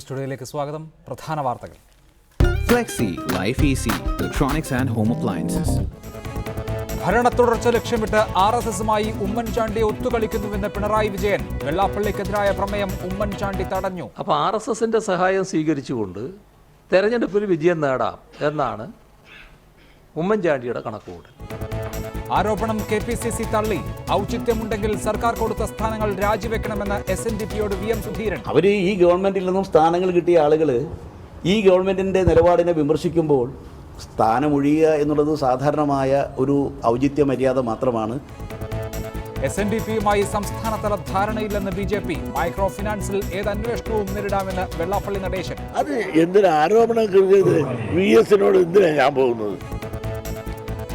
സ്റ്റുഡിയോയിലേക്ക് സ്വാഗതം. പ്രധാന വാർത്തകൾ. Flexi, Life Easy, Electronics and Home Appliances. ഭരണ തുടർച്ച ലക്ഷ്യമിട്ട് RSSുമായി ഉമ്മൻചാണ്ടി ഒത്തുകളിക്കുന്നുവെന്ന് പിണറായി വിജയൻ. വെള്ളാപ്പള്ളിക്കെതിരായ പ്രമേയം ഉമ്മൻചാണ്ടി തടഞ്ഞു. അപ്പോൾ RSSന്റെ സഹായം സ്വീകരിച്ചുകൊണ്ട് തെരഞ്ഞെടുപ്പിൽ വിജയം നേടാം എന്നാണ് ഉമ്മൻചാണ്ടിയുടെ കണക്കുകൂട്ടൽ. ആരോപണം KPCC തള്ളി. ഔചിത്യമുണ്ടെങ്കിൽ സർക്കാർ കൊടുത്ത സ്ഥാനങ്ങൾ രാജിവെക്കണമെന്ന് SNDPയോട് VM സുധീരൻ. അവർ ഈ ഗവൺമെന്റിൽ നിന്നും സ്ഥാനങ്ങൾ കിട്ടിയ ആളുകൾ ഈ ഗവൺമെന്റിന്റെ നിലപാടിനെ വിമർശിക്കുമ്പോൾ സ്ഥാനമൊഴിയുക എന്നുള്ളത് സാധാരണമായ ഒരു ഔചിത്യ മര്യാദ മാത്രമാണ്. SNDPയുമായി സംസ്ഥാനതല ധാരണയില്ലെന്ന് BJP. മൈക്രോ ഫിനാൻസിൽ ഏത് അന്വേഷണവും നേരിടാമെന്ന് വെള്ളാപ്പള്ളി നടേശൻ. അത് എന്തൊരു ആരോപണം VSനോട് എന്തിനാണ് ഞാൻ പോകുന്നത്?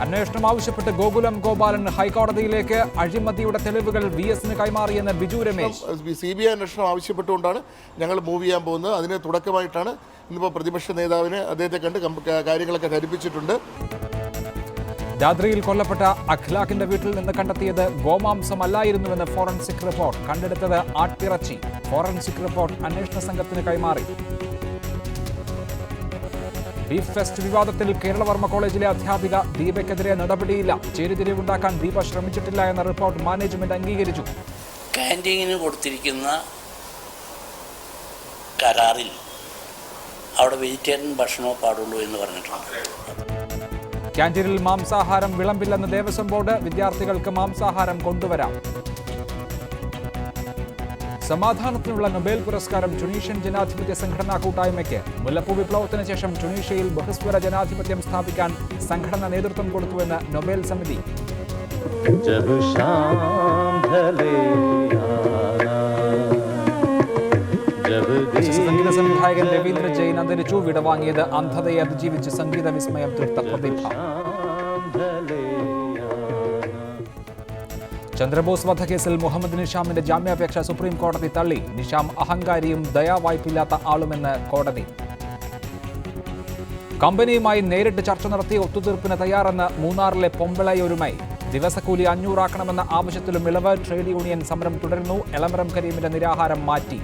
അന്വേഷണം ആവശ്യപ്പെട്ട് ഗോകുലം ഗോപാലൻ ഹൈക്കോടതിയിലേക്ക്. അഴിമതിയുടെ തെളിവുകൾ VSന് കൈമാറിയെന്ന് ബിജു രമേശ്. CBI അന്വേഷണം ആവശ്യപ്പെട്ടുകൊണ്ടാണ് ഞങ്ങൾ മൂവ് ചെയ്യാൻ പോകുന്നത്. അതിന് തുടക്കമായിട്ടാണ് ഇന്നിപ്പോൾ പ്രതിപക്ഷ നേതാവിനെ അദ്ദേഹത്തെ കണ്ട് കാര്യങ്ങളൊക്കെ ധരിപ്പിച്ചിട്ടുണ്ട്. ദാദ്രയിൽ കൊല്ലപ്പെട്ട അഖ്ലാഖിന്റെ വീട്ടിൽ നിന്ന് കണ്ടെത്തിയത് ഗോമാംസമല്ലായിരുന്നുവെന്ന് ഫോറൻസിക് റിപ്പോർട്ട്. കണ്ടെടുത്തത് ആട്ടിറച്ചി. ഫോറൻസിക് റിപ്പോർട്ട് അന്വേഷണ സംഘത്തിന് കൈമാറി. ബീഫ് ഫെസ്റ്റ് വിവാദത്തിൽ കേരളവർമ്മ കോളേജിലെ അധ്യാപിക ദീപയ്ക്കെതിരെ നടപടിയില്ല. ചേരിതിരിവുണ്ടാക്കാൻ ദീപ ശ്രമിച്ചിട്ടില്ല എന്ന റിപ്പോർട്ട് മാനേജ്മെന്റ് അംഗീകരിച്ചു. ക്യാൻറ്റീനിന് കൊടുത്തിരിക്കുന്ന കരാറിൽ അവിടെ വെജിറ്റേറിയൻ ഭക്ഷണമോ പാടുള്ളൂ എന്ന് പറഞ്ഞിട്ടുണ്ട്. ക്യാൻറ്റീനിൽ മാംസാഹാരം വിളമ്പില്ലെന്ന് ദേവസ്വം ബോർഡ്. വിദ്യാർത്ഥികൾക്ക് മാംസാഹാരം കൊണ്ടുവരാം. സമാധാനത്തിനുള്ള നൊബേൽ പുരസ്കാരം ടുണീഷ്യൻ ജനാധിപത്യ സംഘടനാ കൂട്ടായ്മയ്ക്ക്. മുല്ലപ്പൂ വിപ്ലവത്തിന് ശേഷം ടുണീഷ്യയിൽ ബഹുസ്വര ജനാധിപത്യം സ്ഥാപിക്കാൻ സംഘടന നേതൃത്വം കൊടുത്തുവെന്ന് നൊബേൽ സമിതി. സംഗീത സംവിധായകൻ രവീന്ദ്ര ജെയിൻ അന്തരിച്ചു. വിടവാങ്ങിയത് അന്ധതയെ അതിജീവിച്ച് സംഗീത വിസ്മയം തീർത്ത പ്രതിഭ. ചന്ദ്രബോസ് വധക്കേസിൽ മുഹമ്മദ് നിഷാമിന്റെ ജാമ്യാപേക്ഷ സുപ്രീം കോടതി തള്ളി. നിഷാം അഹങ്കാരിയും ദയാവായ്പില്ലാത്ത ആളുമെന്ന് കോടതി. കമ്പനിയുമായി നേരിട്ട് ചർച്ച നടത്തി ഒത്തുതീർപ്പിന് തയ്യാറെന്ന് മൂന്നാറിലെ പൊമ്പളയൊരുമൈ. ദിവസക്കൂലി 500 ആക്കണമെന്ന ആവശ്യത്തിലും ഇളവ്. ട്രേഡ് യൂണിയൻ സമരം തുടരുന്നു. എളമരം കരീമിന്റെ നിരാഹാരം മാറ്റി.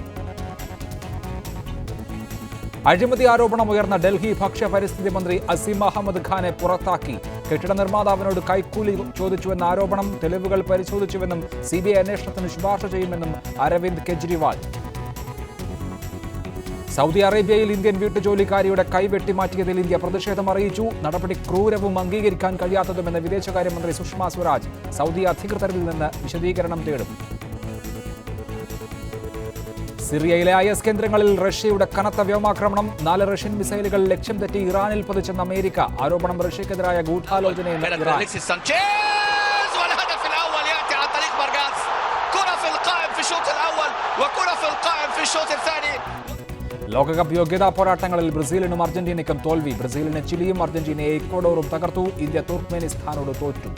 അഴിമതി ആരോപണം ഉയർന്ന ഡൽഹി ഭക്ഷ്യ പരിസ്ഥിതി മന്ത്രി അസീം അഹമ്മദ് ഖാനെ പുറത്താക്കി. കെട്ടിട നിർമ്മാതാവിനോട് കൈക്കൂലി ചോദിച്ചുവെന്ന ആരോപണം. തെളിവുകൾ പരിശോധിച്ചുവെന്നും CBI അന്വേഷണത്തിന് ശുപാർശ ചെയ്യുമെന്നും അരവിന്ദ് കെജ്രിവാൾ. സൗദി അറേബ്യയിൽ ഇന്ത്യൻ വീട്ടുജോലിക്കാരിയുടെ കൈ വെട്ടിമാറ്റിയതിൽ ഇന്ത്യ പ്രതിഷേധം അറിയിച്ചു. നടപടി ക്രൂരവും അംഗീകരിക്കാൻ കഴിയാത്തതുമെന്ന് വിദേശകാര്യമന്ത്രി സുഷമ സ്വരാജ്. സൗദി അധികൃതരിൽ നിന്ന് വിശദീകരണം തേടും. സിറിയയിലെ IS കേന്ദ്രങ്ങളിൽ റഷ്യയുടെ കനത്ത വ്യോമാക്രമണം. 4 റഷ്യൻ മിസൈലുകൾ ലക്ഷ്യം തെറ്റി ഇറാനിൽ പതിച്ചെന്ന് അമേരിക്ക. ആരോപണം റഷ്യക്കെതിരായ ഗൂഢാലോചനയെന്ന് ഇറാൻ. ലോകകപ്പ് യോഗ്യതാ പോരാട്ടങ്ങളിൽ ബ്രസീലിനും അർജന്റീനയ്ക്കും തോൽവി. ബ്രസീലിന് ചിലിയും അർജന്റീനയെ ഇക്വഡോറും തകർത്തു. ഇന്ത്യ തുർക്ക്മെനിസ്ഥാനോട് തോറ്റു.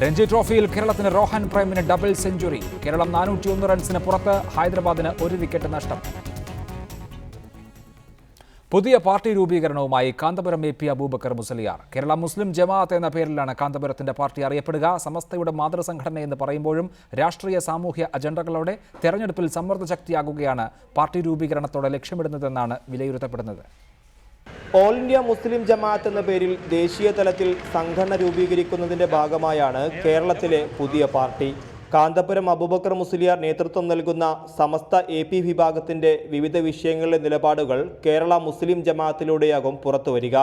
രഞ്ജി ട്രോഫിയിൽ കേരളത്തിന് രോഹൻ പ്രേമിന് ഡബിൾ സെഞ്ചുറി. കേരളം 401 റൺസിന് പുറത്ത്. ഹൈദരാബാദിന് 1 വിക്കറ്റ് നഷ്ടം. പുതിയ പാർട്ടി രൂപീകരണവുമായി കാന്തപുരം AP അബൂബക്കർ മുസലിയാർ. കേരള മുസ്ലിം ജമാഅത്ത് എന്ന പേരിലാണ് കാന്തപുരത്തിന്റെ പാർട്ടി അറിയപ്പെടുക. സമസ്തയുടെ മാതൃസംഘടനയെന്ന് പറയുമ്പോഴും രാഷ്ട്രീയ സാമൂഹ്യ അജണ്ടകളോടെ തെരഞ്ഞെടുപ്പിൽ സമ്മർദ്ദ ശക്തിയാകുകയാണ് പാർട്ടി രൂപീകരണത്തോടെ ലക്ഷ്യമിടുന്നതെന്നാണ് വിലയിരുത്തപ്പെടുന്നത്. ഓൾ ഇന്ത്യ മുസ്ലിം ജമാഅത്ത് എന്ന പേരിൽ ദേശീയ തലത്തിൽ സംഘടന രൂപീകരിക്കുന്നതിന്റെ ഭാഗമായാണ് കേരളത്തിലെ പുതിയ പാർട്ടി. കാന്തപുരം അബൂബക്കർ മുസ്ലിയാർ നേതൃത്വം നൽകുന്ന സമസ്ത AP വിഭാഗത്തിന്റെ വിവിധ വിഷയങ്ങളിലെ നിലപാടുകൾ കേരള മുസ്ലിം ജമാഅത്തിലൂടെയാകും പുറത്തുവരിക.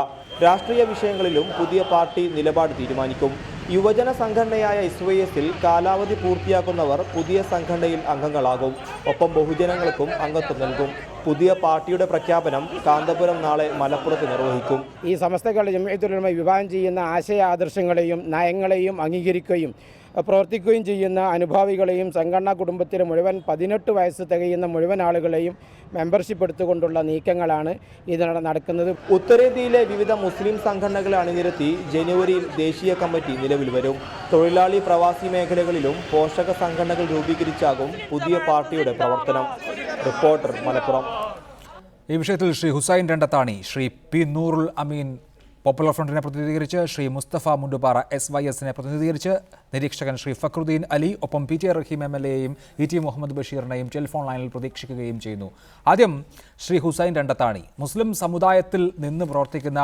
രാഷ്ട്രീയ വിഷയങ്ങളിലും പുതിയ പാർട്ടി നിലപാട് തീരുമാനിക്കും. യുവജന സംഘടനയായ SYSൽ കാലാവധി പൂർത്തിയാക്കുന്നവർ പുതിയ സംഘടനയിൽ അംഗങ്ങളാകും. ഒപ്പം ബഹുജനങ്ങൾക്കും അംഗത്വം നൽകും. പുതിയ പാർട്ടിയുടെ പ്രഖ്യാപനം കാന്തപുരം നാളെ മലപ്പുറത്ത് നിർവഹിക്കും. ഈ സമസ്തകളുടെ ജംഇയ്യത്തുൽ ഉലമ വിഭാവനം ചെയ്യുന്ന ആശയ ആദർശങ്ങളെയും നയങ്ങളെയും അംഗീകരിക്കുകയും പ്രവർത്തിക്കുകയും ചെയ്യുന്ന അനുഭാവികളെയും സംഘടനാ കുടുംബത്തിലെ മുഴുവൻ 18 വയസ്സ് തികയുന്ന മുഴുവൻ ആളുകളെയും മെമ്പർഷിപ്പ് എടുത്തുകൊണ്ടുള്ള നീക്കങ്ങളാണ് ഇതിനിടെ നടക്കുന്നത്. ഉത്തരേന്ത്യയിലെ വിവിധ മുസ്ലിം സംഘടനകളെ അണിനിരത്തി ജനുവരിയിൽ ദേശീയ കമ്മിറ്റി നിലവിൽ വരും. തൊഴിലാളി പ്രവാസി മേഖലകളിലും പോഷക സംഘടനകൾ രൂപീകരിച്ചാകും പുതിയ പാർട്ടിയുടെ പ്രവർത്തനം. റിപ്പോർട്ടർ, മലപ്പുറം. ഈ വിഷയത്തിൽ ശ്രീ ഹുസൈൻ രണ്ടത്താണി, ശ്രീ P നൂറുൽ അമീൻ പോപ്പുലർ ഫ്രണ്ടിനെ പ്രതിനിധീകരിച്ച് ശ്രീ മുസ്തഫ മുണ്ടുപാറ SYSനെ പ്രതിനിധീകരിച്ച് നിരീക്ഷകൻ ശ്രീ ഫക്രുദ്ദീൻ അലി, ഒപ്പം PJ റഹീം MLAയെയും ET മുഹമ്മദ് ബഷീറിനെയും ടെലിഫോൺ ലൈനിൽ പ്രതീക്ഷിക്കുകയും ചെയ്യുന്നു. ആദ്യം ശ്രീ ഹുസൈൻ രണ്ടത്താണി. മുസ്ലിം സമുദായത്തിൽ നിന്ന് പ്രവർത്തിക്കുന്ന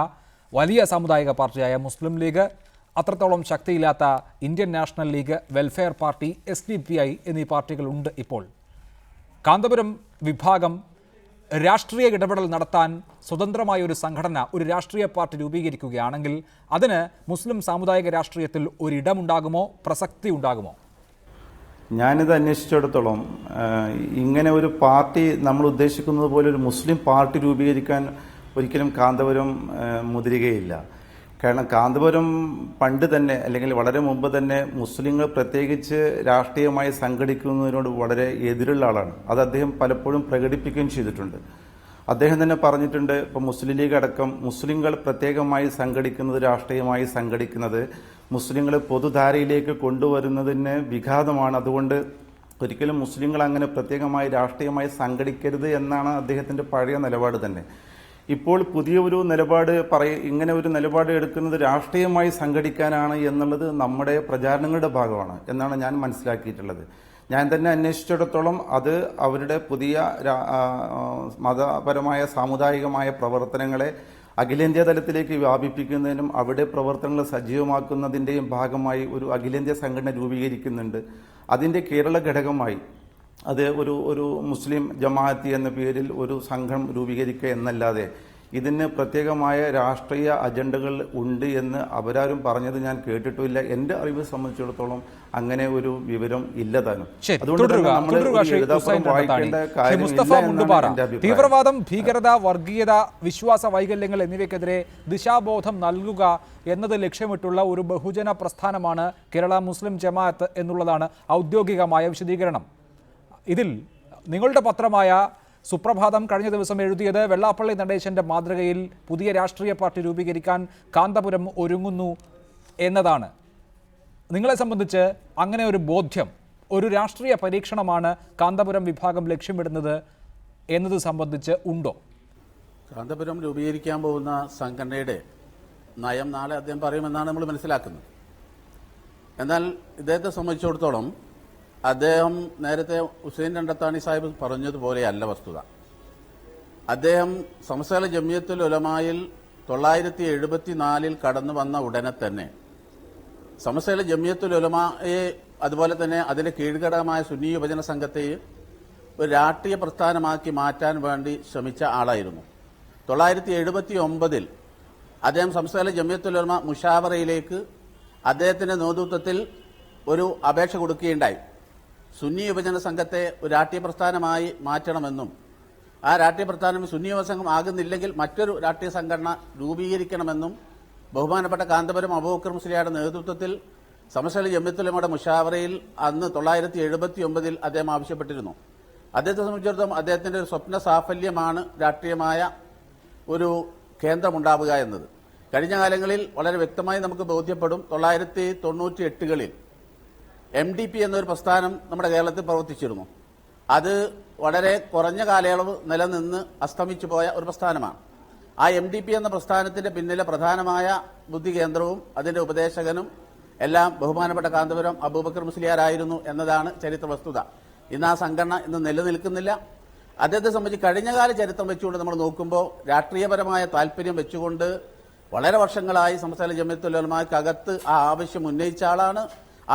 വലിയ സാമുദായിക പാർട്ടിയായ മുസ്ലിം ലീഗ്, അത്രത്തോളം ശക്തിയില്ലാത്ത Indian National League, Welfare Party, SDPI എന്നീ പാർട്ടികളുണ്ട്. ഇപ്പോൾ കാന്തപുരം വിഭാഗം രാഷ്ട്രീയ ഇടപെടൽ നടത്താൻ സ്വതന്ത്രമായ ഒരു സംഘടന, ഒരു രാഷ്ട്രീയ പാർട്ടി രൂപീകരിക്കുകയാണെങ്കിൽ അതിന് മുസ്ലിം സാമുദായിക രാഷ്ട്രീയത്തിൽ ഒരിടമുണ്ടാകുമോ, പ്രസക്തി ഉണ്ടാകുമോ? ഞാനിത് അന്വേഷിച്ചിടത്തോളം ഇങ്ങനെ ഒരു പാർട്ടി നമ്മൾ ഉദ്ദേശിക്കുന്നത് പോലെ ഒരു മുസ്ലിം പാർട്ടി രൂപീകരിക്കാൻ ഒരിക്കലും കാന്തപുരം മുതിരുകയില്ല. കാരണം കാന്തപുരം പണ്ട് തന്നെ, അല്ലെങ്കിൽ വളരെ മുമ്പ് തന്നെ, മുസ്ലിങ്ങൾ പ്രത്യേകിച്ച് രാഷ്ട്രീയമായി സംഘടിക്കുന്നതിനോട് വളരെ എതിരുള്ള ആളാണ്. അത് അദ്ദേഹം പലപ്പോഴും പ്രകടിപ്പിക്കുകയും ചെയ്തിട്ടുണ്ട്. അദ്ദേഹം തന്നെ പറഞ്ഞിട്ടുണ്ട്, ഇപ്പോൾ മുസ്ലിം ലീഗ് അടക്കം മുസ്ലിങ്ങൾ പ്രത്യേകമായി സംഘടിക്കുന്നത്, രാഷ്ട്രീയമായി സംഘടിക്കുന്നത് മുസ്ലിങ്ങളെ പൊതുധാരയിലേക്ക് കൊണ്ടുവരുന്നതിന് വിഘാതമാണ്. അതുകൊണ്ട് ഒരിക്കലും മുസ്ലിങ്ങൾ അങ്ങനെ പ്രത്യേകമായി രാഷ്ട്രീയമായി സംഘടിക്കരുത് എന്നാണ് അദ്ദേഹത്തിൻ്റെ പഴയ നിലപാട് തന്നെ. ഇപ്പോൾ പുതിയ ഒരു നിലപാട് ഇങ്ങനെ ഒരു നിലപാട് എടുക്കുന്നത് രാഷ്ട്രീയമായി സംഘടിക്കാനാണ് എന്നുള്ളത് നമ്മുടെ പ്രചാരണങ്ങളുടെ ഭാഗമാണ് എന്നാണ് ഞാൻ മനസ്സിലാക്കിയിട്ടുള്ളത്. ഞാൻ തന്നെ അന്വേഷിച്ചിടത്തോളം അത് അവരുടെ പുതിയ മതപരമായ സാമുദായികമായ പ്രവർത്തനങ്ങളെ അഖിലേന്ത്യാ തലത്തിലേക്ക് വ്യാപിപ്പിക്കുന്നതിനും അവിടെ പ്രവർത്തനങ്ങൾ സജീവമാക്കുന്നതിൻ്റെയും ഭാഗമായി ഒരു അഖിലേന്ത്യാ സംഘടന രൂപീകരിക്കുന്നുണ്ട്. അതിൻ്റെ കേരള ഘടകമായി അത് ഒരു മുസ്ലിം ജമാഅത്തി എന്ന പേരിൽ ഒരു സംഘം രൂപീകരിക്കുക എന്നല്ലാതെ ഇതിന് പ്രത്യേകമായ രാഷ്ട്രീയ അജണ്ടകൾ ഉണ്ട് എന്ന് അവരാരും പറഞ്ഞത് ഞാൻ കേട്ടിട്ടില്ല. എൻ്റെ അറിവ് സംബന്ധിച്ചിടത്തോളം അങ്ങനെ ഒരു വിവരം ഇല്ലതാനും. തീവ്രവാദം, ഭീകരത, വർഗീയത, വിശ്വാസ വൈകല്യങ്ങൾ എന്നിവയ്ക്കെതിരെ ദിശാബോധം നൽകുക എന്നത് ലക്ഷ്യമിട്ടുള്ള ഒരു ബഹുജന പ്രസ്ഥാനമാണ് കേരള മുസ്ലിം ജമാഅത്ത് എന്നുള്ളതാണ് ഔദ്യോഗികമായ വിശദീകരണം. ഇതിൽ നിങ്ങളുടെ പത്രമായ സുപ്രഭാതം കഴിഞ്ഞ ദിവസം എഴുതിയത് വെള്ളാപ്പള്ളി നടേശൻ്റെ മാതൃകയിൽ പുതിയ രാഷ്ട്രീയ പാർട്ടി രൂപീകരിക്കാൻ കാന്തപുരം ഒരുങ്ങുന്നു എന്നതാണ്. നിങ്ങളെ സംബന്ധിച്ച് അങ്ങനെ ഒരു ബോധ്യം, ഒരു രാഷ്ട്രീയ പരീക്ഷണമാണ് കാന്തപുരം വിഭാഗം ലക്ഷ്യമിടുന്നത് എന്നത് സംബന്ധിച്ച് ഉണ്ടോ? കാന്തപുരം രൂപീകരിക്കാൻ പോകുന്ന സംഘടനയുടെ നയം നാളെ അദ്ദേഹം പറയുമെന്നാണ് നമ്മൾ മനസ്സിലാക്കുന്നത്. എന്നാൽ ഇദ്ദേഹത്തെ സംബന്ധിച്ചിടത്തോളം അദ്ദേഹം നേരത്തെ ഹുസൈൻ രണ്ടത്താണി സാഹിബ് പറഞ്ഞതുപോലെയല്ല വസ്തുത. അദ്ദേഹം സമസ്തകളുടെ ജമിയത്തുൽ ഉലമായിൽ 1974 കടന്നു വന്ന ഉടനെ തന്നെ സമസ്തകളുടെ ജമിയത്തുൽ ഉലമായെ, അതുപോലെ തന്നെ അതിന്റെ കീഴ്ഘടകമായ സുന്നി യുവജന സംഘത്തെയും ഒരു രാഷ്ട്രീയ പ്രസ്ഥാനമാക്കി മാറ്റാൻ വേണ്ടി ശ്രമിച്ച ആളായിരുന്നു. 1979 അദ്ദേഹം സമസ്തകളുടെ ജമിയത്തുൽ ഉലമ മുഷാവറയിലേക്ക് അദ്ദേഹത്തിന്റെ നേതൃത്വത്തിൽ ഒരു അപേക്ഷ കൊടുക്കുകയുണ്ടായി. സുന്നി യുവജന സംഘത്തെ ഒരു രാഷ്ട്രീയ പ്രസ്ഥാനമായി മാറ്റണമെന്നും ആ രാഷ്ട്രീയ പ്രസ്ഥാനം സുന്നി യുവ സംഘം ആകുന്നില്ലെങ്കിൽ മറ്റൊരു രാഷ്ട്രീയ സംഘടന രൂപീകരിക്കണമെന്നും ബഹുമാനപ്പെട്ട കാന്തപുരം അബൂബക്കർ മുസ്ലിയാരുടെ നേതൃത്വത്തിൽ സമസ്തകളുടെ ജമിയത്തുൽ ഉലമയുടെ മുഷാവറയിൽ അന്ന് 1979 അദ്ദേഹം ആവശ്യപ്പെട്ടിരുന്നു. അദ്ദേഹത്തെ സംബന്ധിച്ചിടത്തോളം അദ്ദേഹത്തിന്റെ ഒരു സ്വപ്ന സാഫല്യമാണ് രാഷ്ട്രീയമായ ഒരു കേന്ദ്രമുണ്ടാവുക എന്നത്. കഴിഞ്ഞ കാലങ്ങളിൽ വളരെ വ്യക്തമായി നമുക്ക് ബോധ്യപ്പെടും. 1998 MDP എന്നൊരു പ്രസ്ഥാനം നമ്മുടെ കേരളത്തിൽ പ്രവർത്തിച്ചിരുന്നു. അത് വളരെ കുറഞ്ഞ കാലയളവ് നിലനിന്ന് അസ്തമിച്ചു പോയ ഒരു പ്രസ്ഥാനമാണ്. ആ MDP എന്ന പ്രസ്ഥാനത്തിന്റെ പിന്നിലെ പ്രധാനമായ ബുദ്ധി കേന്ദ്രവും അതിന്റെ ഉപദേശകനും എല്ലാം ബഹുമാനപ്പെട്ട കാന്തപുരം അബൂബക്കർ മുസ്ലിയാരായിരുന്നു എന്നതാണ് ചരിത്ര വസ്തുത. ഇന്ന് ആ സംഘടന ഇന്ന് നിലനിൽക്കുന്നില്ല. അദ്ദേഹത്തെ സംബന്ധിച്ച് കഴിഞ്ഞകാല ചരിത്രം വെച്ചുകൊണ്ട് നമ്മൾ നോക്കുമ്പോൾ രാഷ്ട്രീയപരമായ താല്പര്യം വെച്ചുകൊണ്ട് വളരെ വർഷങ്ങളായി സമസ്തകളുടെ ജമിയത്തുൽ ഉലമയ്ക്കകത്ത് ആ ആവശ്യം ഉന്നയിച്ച ആളാണ്.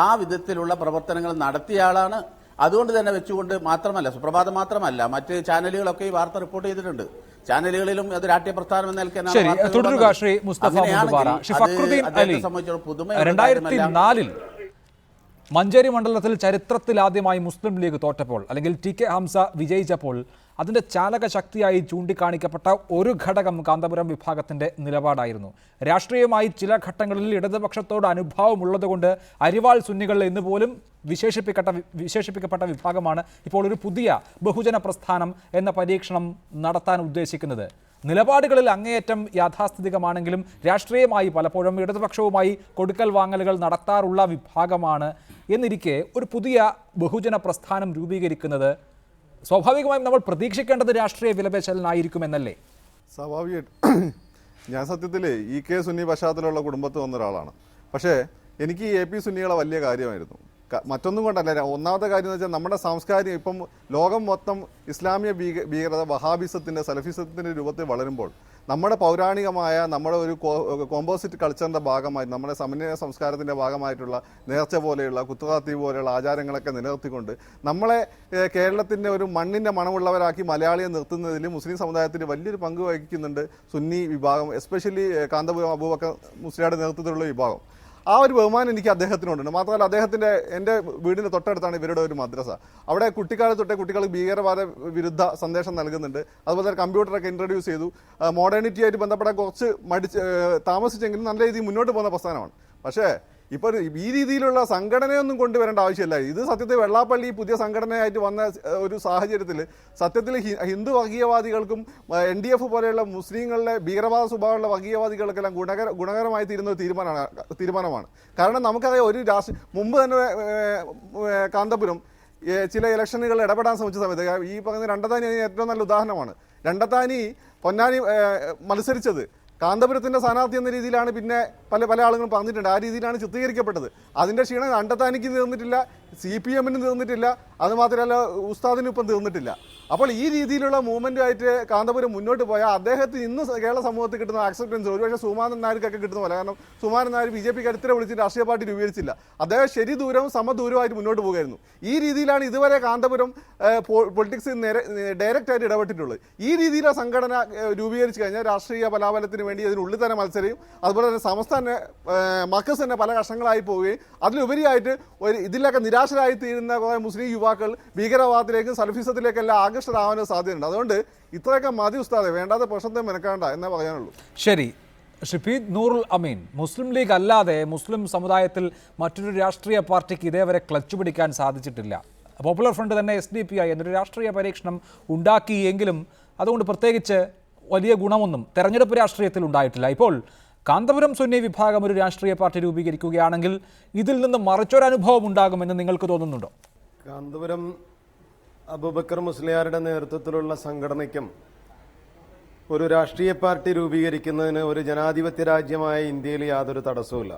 ആ വിധത്തിലുള്ള പ്രവർത്തനങ്ങൾ നടത്തിയ ആളാണ്. അതുകൊണ്ട് തന്നെ വെച്ചുകൊണ്ട് മാത്രമല്ല, സുപ്രഭാതം മാത്രമല്ല, മറ്റ് ചാനലുകളൊക്കെ ഈ വാർത്ത റിപ്പോർട്ട് ചെയ്തിട്ടുണ്ട്. ചാനലുകളിലും അത് രാഷ്ട്രീയ പ്രസ്ഥാനം എന്ന നിലയ്ക്ക് 2004 മഞ്ചേരി മണ്ഡലത്തിൽ ചരിത്രത്തിലാദ്യമായി മുസ്ലിം ലീഗ് തോറ്റപ്പോൾ, അല്ലെങ്കിൽ TK ഹംസ വിജയിച്ചപ്പോൾ അതിൻ്റെ ചാലകശക്തിയായി ചൂണ്ടിക്കാണിക്കപ്പെട്ട ഒരു ഘടകം കാന്തപുരം വിഭാഗത്തിൻ്റെ നിലപാടായിരുന്നു. രാഷ്ട്രീയമായി ചില ഘട്ടങ്ങളിൽ ഇടതുപക്ഷത്തോട് അനുഭാവമുള്ളതുകൊണ്ട് അരിവാൾ സുന്നികൾ എന്ന് പോലും വിശേഷിപ്പിക്കപ്പെട്ട വിഭാഗമാണ് ഇപ്പോൾ ഒരു പുതിയ ബഹുജന പ്രസ്ഥാനം എന്ന പരീക്ഷണം നടത്താൻ ഉദ്ദേശിക്കുന്നത്. നിലപാടുകളിൽ അങ്ങേയറ്റം യാഥാസ്ഥിതികമാണെങ്കിലും രാഷ്ട്രീയമായി പലപ്പോഴും ഇടതുപക്ഷവുമായി കൊടുക്കൽ വാങ്ങലുകൾ നടത്താറുള്ള വിഭാഗമാണ്. എന്നിരിക്കെ ഒരു പുതിയ ബഹുജന പ്രസ്ഥാനം രൂപീകരിക്കുന്നത് സ്വാഭാവികമായും നമ്മൾ പ്രതീക്ഷിക്കേണ്ടത് രാഷ്ട്രീയ വിലപേശലിനായിരിക്കുമെന്നല്ലേ? സ്വാഭാവികമായിട്ടും ഞാൻ സത്യത്തിൽ EK സുന്നി പശ്ചാത്തലമുള്ള കുടുംബത്തിൽ വന്ന ഒരാളാണ്. പക്ഷേ എനിക്ക് ഈ AP സുന്നികളെ വലിയ കാര്യമായിരുന്നു. മറ്റൊന്നും കൊണ്ടല്ല. ഒന്നാമത്തെ കാര്യം എന്ന് വെച്ചാൽ നമ്മുടെ സാംസ്കാരികം ഇപ്പം ലോകം മൊത്തം ഇസ്ലാമിക ഭീകരത വഹാബിസത്തിൻ്റെ സലഫിസത്തിൻ്റെ രൂപത്തിൽ വളരുമ്പോൾ നമ്മുടെ പൗരാണികമായ നമ്മുടെ ഒരു കോമ്പോസിറ്റ് കൾച്ചറിൻ്റെ ഭാഗമായി നമ്മുടെ സമന്വയ സംസ്കാരത്തിൻ്റെ ഭാഗമായിട്ടുള്ള നേർച്ച പോലെയുള്ള കുത്തുകാത്തി പോലെയുള്ള ആചാരങ്ങളൊക്കെ നിലനിർത്തിക്കൊണ്ട് നമ്മളെ കേരളത്തിൻ്റെ ഒരു മണ്ണിൻ്റെ മണമുള്ളവരാക്കി മലയാളിയെ നിർത്തുന്നതിൽ മുസ്ലിം സമുദായത്തിന് വലിയൊരു പങ്ക് വഹിക്കുന്നുണ്ട് സുന്നി വിഭാഗം, എസ്പെഷ്യലി കാന്തപുരം അബൂബക്കർ മുസ്ലിയാരുടെ നേതൃത്വത്തിലുള്ള വിഭാഗം. ആ ഒരു ബഹുമാനം എനിക്ക് അദ്ദേഹത്തിനുണ്ട്. മാത്രമല്ല എൻ്റെ വീടിന് തൊട്ടടുത്താണ് ഇവരുടെ ഒരു മദ്രസ. അവിടെ കുട്ടിക്കാലത്ത് തൊട്ടേ കുട്ടികൾക്ക് ഭീകരവാദ വിരുദ്ധ സന്ദേശം നൽകുന്നുണ്ട്. അതുപോലെ തന്നെ കമ്പ്യൂട്ടറൊക്കെ ഇൻട്രൊഡ്യൂസ് ചെയ്തു. മോഡേണിറ്റി ആയിട്ട് ബന്ധപ്പെടാൻ കുറച്ച് താമസിച്ചെങ്കിലും നല്ല രീതിയിൽ മുന്നോട്ട് പോകുന്ന പ്രസ്ഥാനമാണ്. പക്ഷേ ഇപ്പോൾ ഈ രീതിയിലുള്ള സംഘടനയൊന്നും കൊണ്ടുവരേണ്ട ആവശ്യമില്ല. ഇത് സത്യത്തിൽ വെള്ളാപ്പള്ളി പുതിയ സംഘടനയായിട്ട് വന്ന ഒരു സാഹചര്യത്തിൽ സത്യത്തിൽ ഹിന്ദു വർഗീയവാദികൾക്കും NDF പോലെയുള്ള മുസ്ലിങ്ങളുടെ ഭീകരവാദ സ്വഭാവമുള്ള വർഗീയവാദികൾക്കെല്ലാം ഗുണകരമായി തീരുന്ന തീരുമാനമാണ്. കാരണം നമുക്കറിയാം, ഒരു മുമ്പ് തന്നെ കാന്തപുരം ചില ഇലക്ഷനുകളിൽ ഇടപെടാൻ ശ്രമിച്ച സമയത്ത് ഈ പറയുന്ന രണ്ടത്താനി ഏറ്റവും നല്ല ഉദാഹരണമാണ്. രണ്ടത്താനി പൊന്നാനി മത്സരിച്ചത് കാന്തപുരത്തിൻ്റെ സ്ഥാനാർത്ഥി എന്ന രീതിയിലാണ് പിന്നെ പല ആളുകളും പറഞ്ഞിട്ടുണ്ട്. ആ രീതിയിലാണ് ചിത്രീകരിക്കപ്പെട്ടത്. അതിൻ്റെ ക്ഷീണം രണ്ടത്താനിക്ക് തീർന്നിട്ടില്ല, CPM-ന് തീർന്നിട്ടില്ല, അതുമാത്രമല്ല ഉസ്താദിന് ഇപ്പം തീർന്നിട്ടില്ല. അപ്പോൾ ഈ രീതിയിലുള്ള മൂവ്മെൻറ്റുമായിട്ട് കാന്തപുരം മുന്നോട്ട് പോയാൽ അദ്ദേഹത്തിന് ഇന്ന് കേരള സമൂഹത്തിൽ കിട്ടുന്ന ആക്സെപ്റ്റൻസ് ഒരുപക്ഷെ സുമാനൻ നായർക്കൊക്കെ കിട്ടുന്ന പോലെ. കാരണം സുമാനൻ നായർ BJP കരുത്തരെ വിളിച്ച് രാഷ്ട്രീയ പാർട്ടി രൂപീകരിച്ചില്ല. അദ്ദേഹം ശരി ദൂരവും സമദൂരവുമായിട്ട് മുന്നോട്ട് പോകുമായിരുന്നു. ഈ രീതിയിലാണ് ഇതുവരെ കാന്തപുരം പൊളിറ്റിക്സിൽ ഡയറക്റ്റായിട്ട് ഇടപെട്ടിട്ടുള്ളത്. ഈ രീതിയിലുള്ള സംഘടന രൂപീകരിച്ച് കഴിഞ്ഞാൽ രാഷ്ട്രീയ ബലാബലത്തിന് വേണ്ടി അതിനുള്ളിൽ തന്നെ മത്സരയും അതുപോലെ തന്നെ സംസ്ഥാന മർക്കസ് തന്നെ പല കഷ്ണങ്ങളായി പോവുകയും അതിലുപരിയായിട്ട് ഇതിലൊക്കെ നിരാശരായി തീരുന്ന കുറേ മുസ്ലിം യുവാക്കൾ ഭീകരവാദത്തിലേക്കും സലഫിസത്തിലേക്കെല്ലാം ആകർഷകരാവാനും സാധ്യതയുണ്ട്. അതുകൊണ്ട് ഇത്രയൊക്കെ മതി ഉസ്താദെ, വേണ്ടാത്ത പ്രശ്നത്തെ മെനക്കാണ്ട എന്നേ പറയാനുള്ളൂ. ശരി, ഷഫീദ് നൂറുൽ അമീൻ, മുസ്ലിം ലീഗ് അല്ലാതെ മുസ്ലിം സമുദായത്തിൽ മറ്റൊരു രാഷ്ട്രീയ പാർട്ടിക്ക് ഇതേവരെ ക്ലച്ച് പിടിക്കാൻ സാധിച്ചിട്ടില്ല. പോപ്പുലർ ഫ്രണ്ട് തന്നെ SDPI എന്നൊരു രാഷ്ട്രീയ പരീക്ഷണം ഉണ്ടാക്കിയെങ്കിലും അതുകൊണ്ട് പ്രത്യേകിച്ച് വലിയ ഗുണമൊന്നും തെരഞ്ഞെടുപ്പ് രാഷ്ട്രീയത്തിൽ ഉണ്ടായിട്ടില്ല. ഇപ്പോൾ കാന്തപുരം സുന്നി വിഭാഗം ഒരു രാഷ്ട്രീയ പാർട്ടി രൂപീകരിക്കുകയാണെങ്കിൽ ഇതിൽ നിന്ന് മറിച്ചൊരനുഭവം ഉണ്ടാകുമെന്ന് നിങ്ങൾക്ക് തോന്നുന്നുണ്ടോ? കാന്തപുരം അബൂബക്കർ മുസ്ലിയാരുടെ നേതൃത്വത്തിലുള്ള സംഘടനയ്ക്കും ഒരു രാഷ്ട്രീയ പാർട്ടി രൂപീകരിക്കുന്നതിന് ഒരു ജനാധിപത്യ രാജ്യമായ ഇന്ത്യയിൽ യാതൊരു തടസ്സവുമില്ല.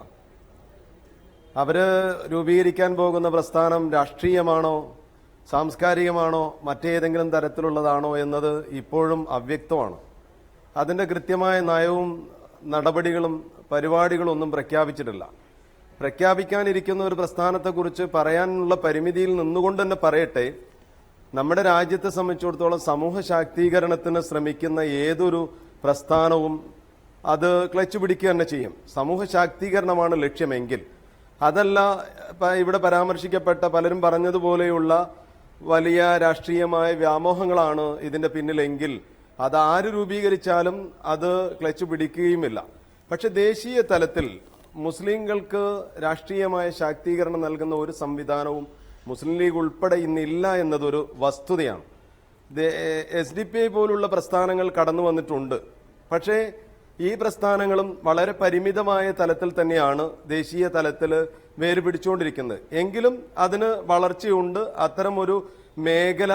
അവര് രൂപീകരിക്കാൻ പോകുന്ന പ്രസ്ഥാനം രാഷ്ട്രീയമാണോ, സാംസ്കാരികമാണോ, മറ്റേതെങ്കിലും തരത്തിലുള്ളതാണോ എന്നത് ഇപ്പോഴും അവ്യക്തമാണ്. അതിൻ്റെ കൃത്യമായ നയവും നടപടികളും പരിപാടികളും ഒന്നും പ്രഖ്യാപിച്ചിട്ടില്ല. പ്രഖ്യാപിക്കാനിരിക്കുന്ന ഒരു പ്രസ്ഥാനത്തെക്കുറിച്ച് പറയാനുള്ള പരിമിതിയിൽ നിന്നുകൊണ്ട് തന്നെ പറയട്ടെ, നമ്മുടെ രാജ്യത്തെ സംബന്ധിച്ചിടത്തോളം സമൂഹ ശാക്തീകരണത്തിന് ശ്രമിക്കുന്ന ഏതൊരു പ്രസ്ഥാനവും അത് ക്ലച്ച് പിടിക്കുക തന്നെ ചെയ്യും. സമൂഹ ശാക്തീകരണമാണ് ലക്ഷ്യമെങ്കിൽ, അതല്ല ഇവിടെ പരാമർശിക്കപ്പെട്ട പലരും പറഞ്ഞതുപോലെയുള്ള വലിയ രാഷ്ട്രീയമായ വ്യാമോഹങ്ങളാണ് ഇതിന്റെ പിന്നിലെങ്കിൽ അത് ആര് രൂപീകരിച്ചാലും അത് ക്ലച്ച് പിടിക്കുകയുമില്ല. പക്ഷെ ദേശീയ തലത്തിൽ മുസ്ലിങ്ങൾക്ക് രാഷ്ട്രീയമായ ശാക്തീകരണം നൽകുന്ന ഒരു സംവിധാനവും മുസ്ലിം ലീഗ് ഉൾപ്പെടെ ഇന്നില്ല എന്നതൊരു വസ്തുതയാണ്. SDPI പോലുള്ള പ്രസ്ഥാനങ്ങൾ കടന്നു വന്നിട്ടുണ്ട്. പക്ഷേ ഈ പ്രസ്ഥാനങ്ങളും വളരെ പരിമിതമായ തലത്തിൽ തന്നെയാണ് ദേശീയ തലത്തിൽ വേര് പിടിച്ചുകൊണ്ടിരിക്കുന്നത്. എങ്കിലും അതിന് വളർച്ചയുണ്ട്. അത്തരം ഒരു മേഖല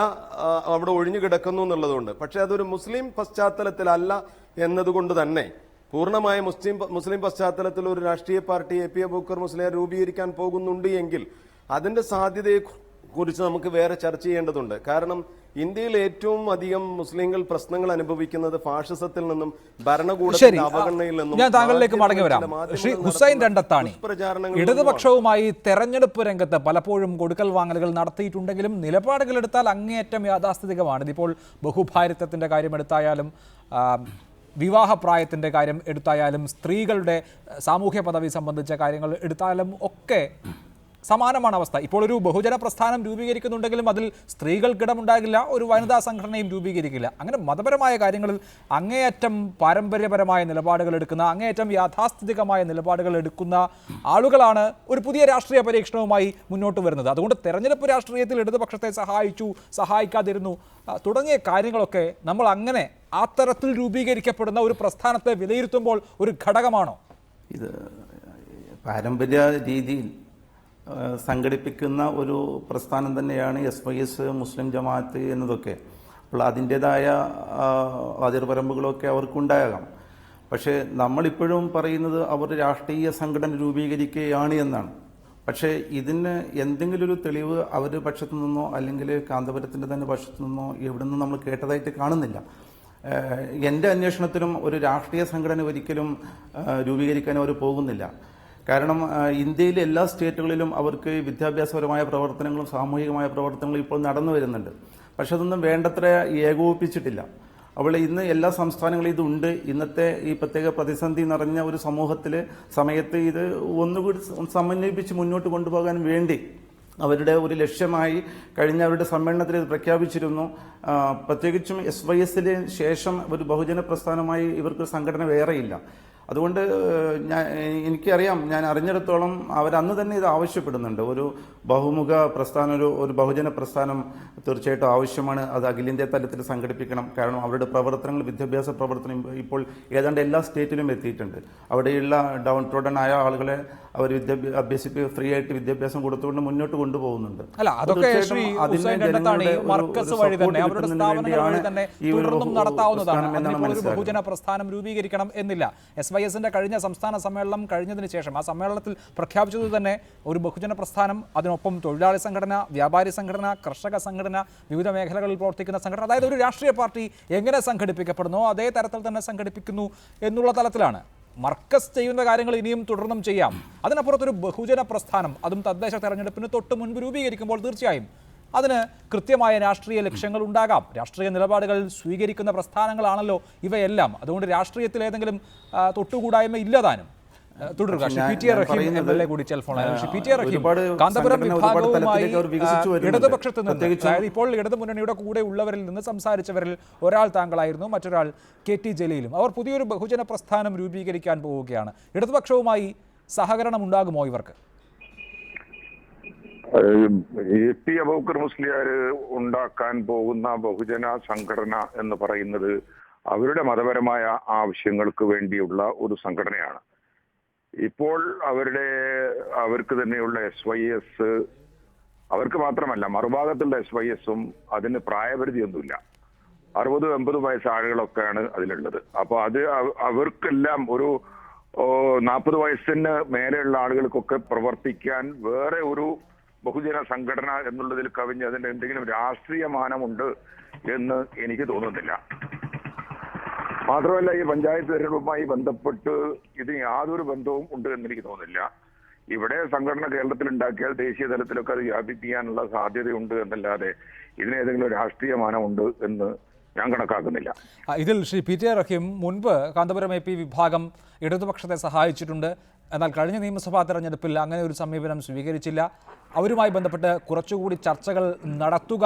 അവിടെ ഒഴിഞ്ഞു കിടക്കുന്നു എന്നുള്ളതുകൊണ്ട്. പക്ഷെ അതൊരു മുസ്ലിം പശ്ചാത്തലത്തിലല്ല എന്നതുകൊണ്ട് തന്നെ പൂർണ്ണമായ മുസ്ലിം പശ്ചാത്തലത്തിൽ ഒരു രാഷ്ട്രീയ പാർട്ടി AP അബൂബക്കർ മുസ്ലിയാർ രൂപീകരിക്കാൻ പോകുന്നുണ്ട് എങ്കിൽ അതിന്റെ സാധ്യതയെ കുറിച്ച് നമുക്ക് വേറെ ചർച്ച ചെയ്യേണ്ടതുണ്ട്. കാരണം ഇന്ത്യയിൽ ഏറ്റവും അധികം മുസ്ലിങ്ങൾ പ്രശ്നങ്ങൾ അനുഭവിക്കുന്നത് ഫാഷിസത്തിൽ നിന്നും ഭരണകൂടത്തിന്റെ അവഗണനയിൽ നിന്നും. ഞാൻ താങ്കളിലേക്ക് മടങ്ങി വരാം. ശ്രീ ഹുസൈൻ രണ്ടത്താണി, ഇടതുപക്ഷവുമായി തെരഞ്ഞെടുപ്പ് രംഗത്ത് പലപ്പോഴും കൊടുക്കൽ വാങ്ങലുകൾ നടത്തിയിട്ടുണ്ടെങ്കിലും നിലപാടുകൾ എടുത്താൽ അങ്ങേയറ്റം യാഥാസ്ഥിതികമാണ്. ഇതിപ്പോൾ ബഹുഭാരിത്വത്തിന്റെ കാര്യം എടുത്തായാലും വിവാഹപ്രായത്തിൻ്റെ കാര്യം എടുത്തായാലും സ്ത്രീകളുടെ സാമൂഹ്യ പദവി സംബന്ധിച്ച കാര്യങ്ങൾ എടുത്താലും ഒക്കെ സമാനമാണ് അവസ്ഥ. ഇപ്പോൾ ഒരു ബഹുജന പ്രസ്ഥാനം രൂപീകരിക്കുന്നുണ്ടെങ്കിലും അതിൽ സ്ത്രീകൾക്കിടമുണ്ടാകില്ല, ഒരു വനിതാ സംഘടനയും രൂപീകരിക്കില്ല. അങ്ങനെ മതപരമായ കാര്യങ്ങളിൽ അങ്ങേയറ്റം പാരമ്പര്യപരമായ നിലപാടുകൾ എടുക്കുന്ന, അങ്ങേയറ്റം യാഥാസ്ഥിതികമായ നിലപാടുകൾ എടുക്കുന്ന ആളുകളാണ് ഒരു പുതിയ രാഷ്ട്രീയ പരീക്ഷണവുമായി മുന്നോട്ട് വരുന്നത്. അതുകൊണ്ട് തെരഞ്ഞെടുപ്പ് രാഷ്ട്രീയത്തിൽ ഇടതുപക്ഷത്തെ സഹായിക്കാതിരുന്നു തുടങ്ങിയ കാര്യങ്ങളൊക്കെ നമ്മൾ അങ്ങനെ ആ തരത്തിൽ രൂപീകരിക്കപ്പെടുന്ന ഒരു പ്രസ്ഥാനത്തെ വിലയിരുത്തുമ്പോൾ ഒരു ഘടകമാണോ? ഇത് പാരമ്പര്യ രീതിയിൽ സംഘടിപ്പിക്കുന്ന ഒരു പ്രസ്ഥാനം തന്നെയാണ് SYS, മുസ്ലിം ജമാഅത്ത് എന്നതൊക്കെ. അപ്പോൾ അതിൻ്റെതായ അതിർവരമ്പുകളൊക്കെ അവർക്കുണ്ടാകാം. പക്ഷേ നമ്മളിപ്പോഴും പറയുന്നത് അവർ രാഷ്ട്രീയ സംഘടന രൂപീകരിക്കുകയാണ് എന്നാണ്. പക്ഷേ ഇതിന് എന്തെങ്കിലും ഒരു തെളിവ് അവരുടെ പക്ഷത്തു നിന്നോ അല്ലെങ്കിൽ കാന്തപുരത്തിൻ്റെ തന്നെ പക്ഷത്തു നിന്നോ എവിടെ നിന്നും നമ്മൾ കേട്ടതായിട്ട് കാണുന്നില്ല. എൻ്റെ അന്വേഷണത്തിലും ഒരു രാഷ്ട്രീയ സംഘടന ഒരിക്കലും രൂപീകരിക്കാൻ അവർ പോകുന്നില്ല. കാരണം ഇന്ത്യയിലെ എല്ലാ സ്റ്റേറ്റുകളിലും അവർക്ക് വിദ്യാഭ്യാസപരമായ പ്രവർത്തനങ്ങളും സാമൂഹികമായ പ്രവർത്തനങ്ങളും ഇപ്പോൾ നടന്നു വരുന്നുണ്ട്. പക്ഷെ അതൊന്നും വേണ്ടത്ര ഏകോപിപ്പിച്ചിട്ടില്ല. അവിടെ ഇന്ന് എല്ലാ സംസ്ഥാനങ്ങളിലും ഇതുണ്ട്. ഇന്നത്തെ ഈ പ്രത്യേക പ്രതിസന്ധി നിറഞ്ഞ ഒരു സമയത്ത് ഇത് ഒന്നുകൂടി സമന്വയിപ്പിച്ച് മുന്നോട്ട് കൊണ്ടുപോകാൻ വേണ്ടി അവരുടെ ഒരു ലക്ഷ്യമായി കഴിഞ്ഞ അവരുടെ സമ്മേളനത്തിൽ ഇത് പ്രഖ്യാപിച്ചിരുന്നു. പ്രത്യേകിച്ചും SYSന് ശേഷം ഒരു ബഹുജന പ്രസ്ഥാനമായി ഇവർക്ക് സംഘടന വേറെയില്ല. അതുകൊണ്ട് എനിക്കറിയാം, ഞാൻ അറിഞ്ഞിടത്തോളം അവരന്ന് തന്നെ ഇത് ആവശ്യപ്പെടുന്നുണ്ട്. ഒരു ബഹുമുഖ പ്രസ്ഥാനം, ഒരു ബഹുജന പ്രസ്ഥാനം തീർച്ചയായിട്ടും ആവശ്യമാണ്. അത് അഖിലേന്ത്യാ തലത്തിൽ സംഘടിപ്പിക്കണം. കാരണം അവരുടെ പ്രവർത്തനങ്ങൾ, വിദ്യാഭ്യാസ പ്രവർത്തനം ഇപ്പോൾ ഏതാണ്ട് എല്ലാ സ്റ്റേറ്റിലും എത്തിയിട്ടുണ്ട്. അവിടെയുള്ള ഡൗൺ ട്രോഡൻ ആയ ആളുകളെ അവർ ഫ്രീ ആയിട്ട് വിദ്യാഭ്യാസം കൊടുത്തുകൊണ്ട് മുന്നോട്ട് കൊണ്ടുപോകുന്നുണ്ട്. അല്ല, അതൊക്കെ ശ്രീ ഹുസൈൻ രണ്ടത്താണി മർക്കസ് വഴി തന്നെ അവരുടെ സ്ഥാപനങ്ങൾ വഴി തന്നെ തുടർന്നും നടത്താവുന്നതാണ്. അതിനിപ്പോൾ ഒരു ബഹുജന പ്രസ്ഥാനം രൂപീകരിക്കണം എന്നില്ല. SYSന്റെ കഴിഞ്ഞ സംസ്ഥാന സമ്മേളനം കഴിഞ്ഞതിന് ശേഷം ആ സമ്മേളനത്തിൽ പ്രഖ്യാപിച്ചത് തന്നെ ഒരു ബഹുജന പ്രസ്ഥാനം, അതിനൊപ്പം തൊഴിലാളി സംഘടന, വ്യാപാരി സംഘടന, കർഷക സംഘടന, വിവിധ മേഖലകളിൽ പ്രവർത്തിക്കുന്ന സംഘടന, അതായത് ഒരു രാഷ്ട്രീയ പാർട്ടി എങ്ങനെ സംഘടിപ്പിക്കപ്പെടുന്നോ അതേ തരത്തിൽ തന്നെ സംഘടിപ്പിക്കുന്നു എന്നുള്ള തലത്തിലാണ്. മർക്കസ് ചെയ്യുന്ന കാര്യങ്ങൾ ഇനിയും തുടർന്നും ചെയ്യാം. അതിനപ്പുറത്തൊരു ബഹുജന പ്രസ്ഥാനം, അതും തദ്ദേശ തെരഞ്ഞെടുപ്പിന് തൊട്ട് മുൻപ് രൂപീകരിക്കുമ്പോൾ തീർച്ചയായും അതിന് കൃത്യമായ രാഷ്ട്രീയ ലക്ഷ്യങ്ങൾ ഉണ്ടാകാം. രാഷ്ട്രീയ നിലപാടുകൾ സ്വീകരിക്കുന്ന പ്രസ്ഥാനങ്ങളാണല്ലോ ഇവയെല്ലാം. അതുകൊണ്ട് രാഷ്ട്രീയത്തിൽ ഏതെങ്കിലും തൊട്ടുകൂടായ്മ ഇല്ലതാനും. തുടരുക. കാന്തപുരം വിഭാഗവുമായി ഇടതുപക്ഷത്ത് നിന്ന്, അതായത് ഇപ്പോൾ ഇടതുമുന്നണിയുടെ കൂടെ ഉള്ളവരിൽ നിന്ന് സംസാരിച്ചവരിൽ ഒരാൾ താങ്കളായിരുന്നു, മറ്റൊരാൾ KT ജലീലും. അവർ പുതിയൊരു ബഹുജന പ്രസ്ഥാനം രൂപീകരിക്കാൻ പോവുകയാണ്. ഇടതുപക്ഷവുമായി സഹകരണം ഉണ്ടാകുമോ ഇവർക്ക്? AP അബൂബക്കർ മുസ്ലിയാർ ഉണ്ടാക്കാൻ പോകുന്ന ബഹുജന സംഘടന എന്ന് പറയുന്നത് അവരുടെ മതപരമായ ആവശ്യങ്ങൾക്ക് വേണ്ടിയുള്ള ഒരു സംഘടനയാണ്. ഇപ്പോൾ അവർക്ക് തന്നെയുള്ള SYS, അവർക്ക് മാത്രമല്ല മറുഭാഗത്തുള്ള SYSഉം അതിന് പ്രായപരിധിയൊന്നുമില്ല. 60-80 വയസ്സ് ആളുകളൊക്കെയാണ് അതിലുള്ളത്. അപ്പോൾ അത് അവർക്കെല്ലാം ഒരു 40 വയസ്സിന് മേലെയുള്ള ആളുകൾക്കൊക്കെ പ്രവർത്തിക്കാൻ വേറെ ഒരു ബഹുജന സംഘടന എന്നുള്ളതിൽ കവിഞ്ഞ് അതിന്റെ എന്തെങ്കിലും രാഷ്ട്രീയ മാനമുണ്ട് എന്ന് എനിക്ക് തോന്നുന്നില്ല. മാത്രമല്ല, ഈ പഞ്ചായത്ത് തെരഞ്ഞെടുപ്പുമായി ബന്ധപ്പെട്ട് ഇത് യാതൊരു ബന്ധവും ഉണ്ട് എന്ന് എനിക്ക് തോന്നുന്നില്ല. ഇവിടെ സംഘടന കേരളത്തിൽ ഉണ്ടാക്കിയാൽ ദേശീയ തലത്തിലൊക്കെ അത് വ്യാപിപ്പിക്കാനുള്ള സാധ്യതയുണ്ട് എന്നല്ലാതെ ഇതിനേതെങ്കിലും രാഷ്ട്രീയ മാനമുണ്ട് എന്ന് ഞാൻ കണക്കാക്കുന്നില്ല. ഇതിൽ ശ്രീ PT റഹീം, മുൻപ് കാന്തപുരം AP വിഭാഗം ഇടതുപക്ഷത്തെ സഹായിച്ചിട്ടുണ്ട്. എന്നാൽ കഴിഞ്ഞ നിയമസഭാ തെരഞ്ഞെടുപ്പിൽ അങ്ങനെ ഒരു സമീപനം സ്വീകരിച്ചില്ല. അവരുമായി ബന്ധപ്പെട്ട് കുറച്ചുകൂടി ചർച്ചകൾ നടത്തുക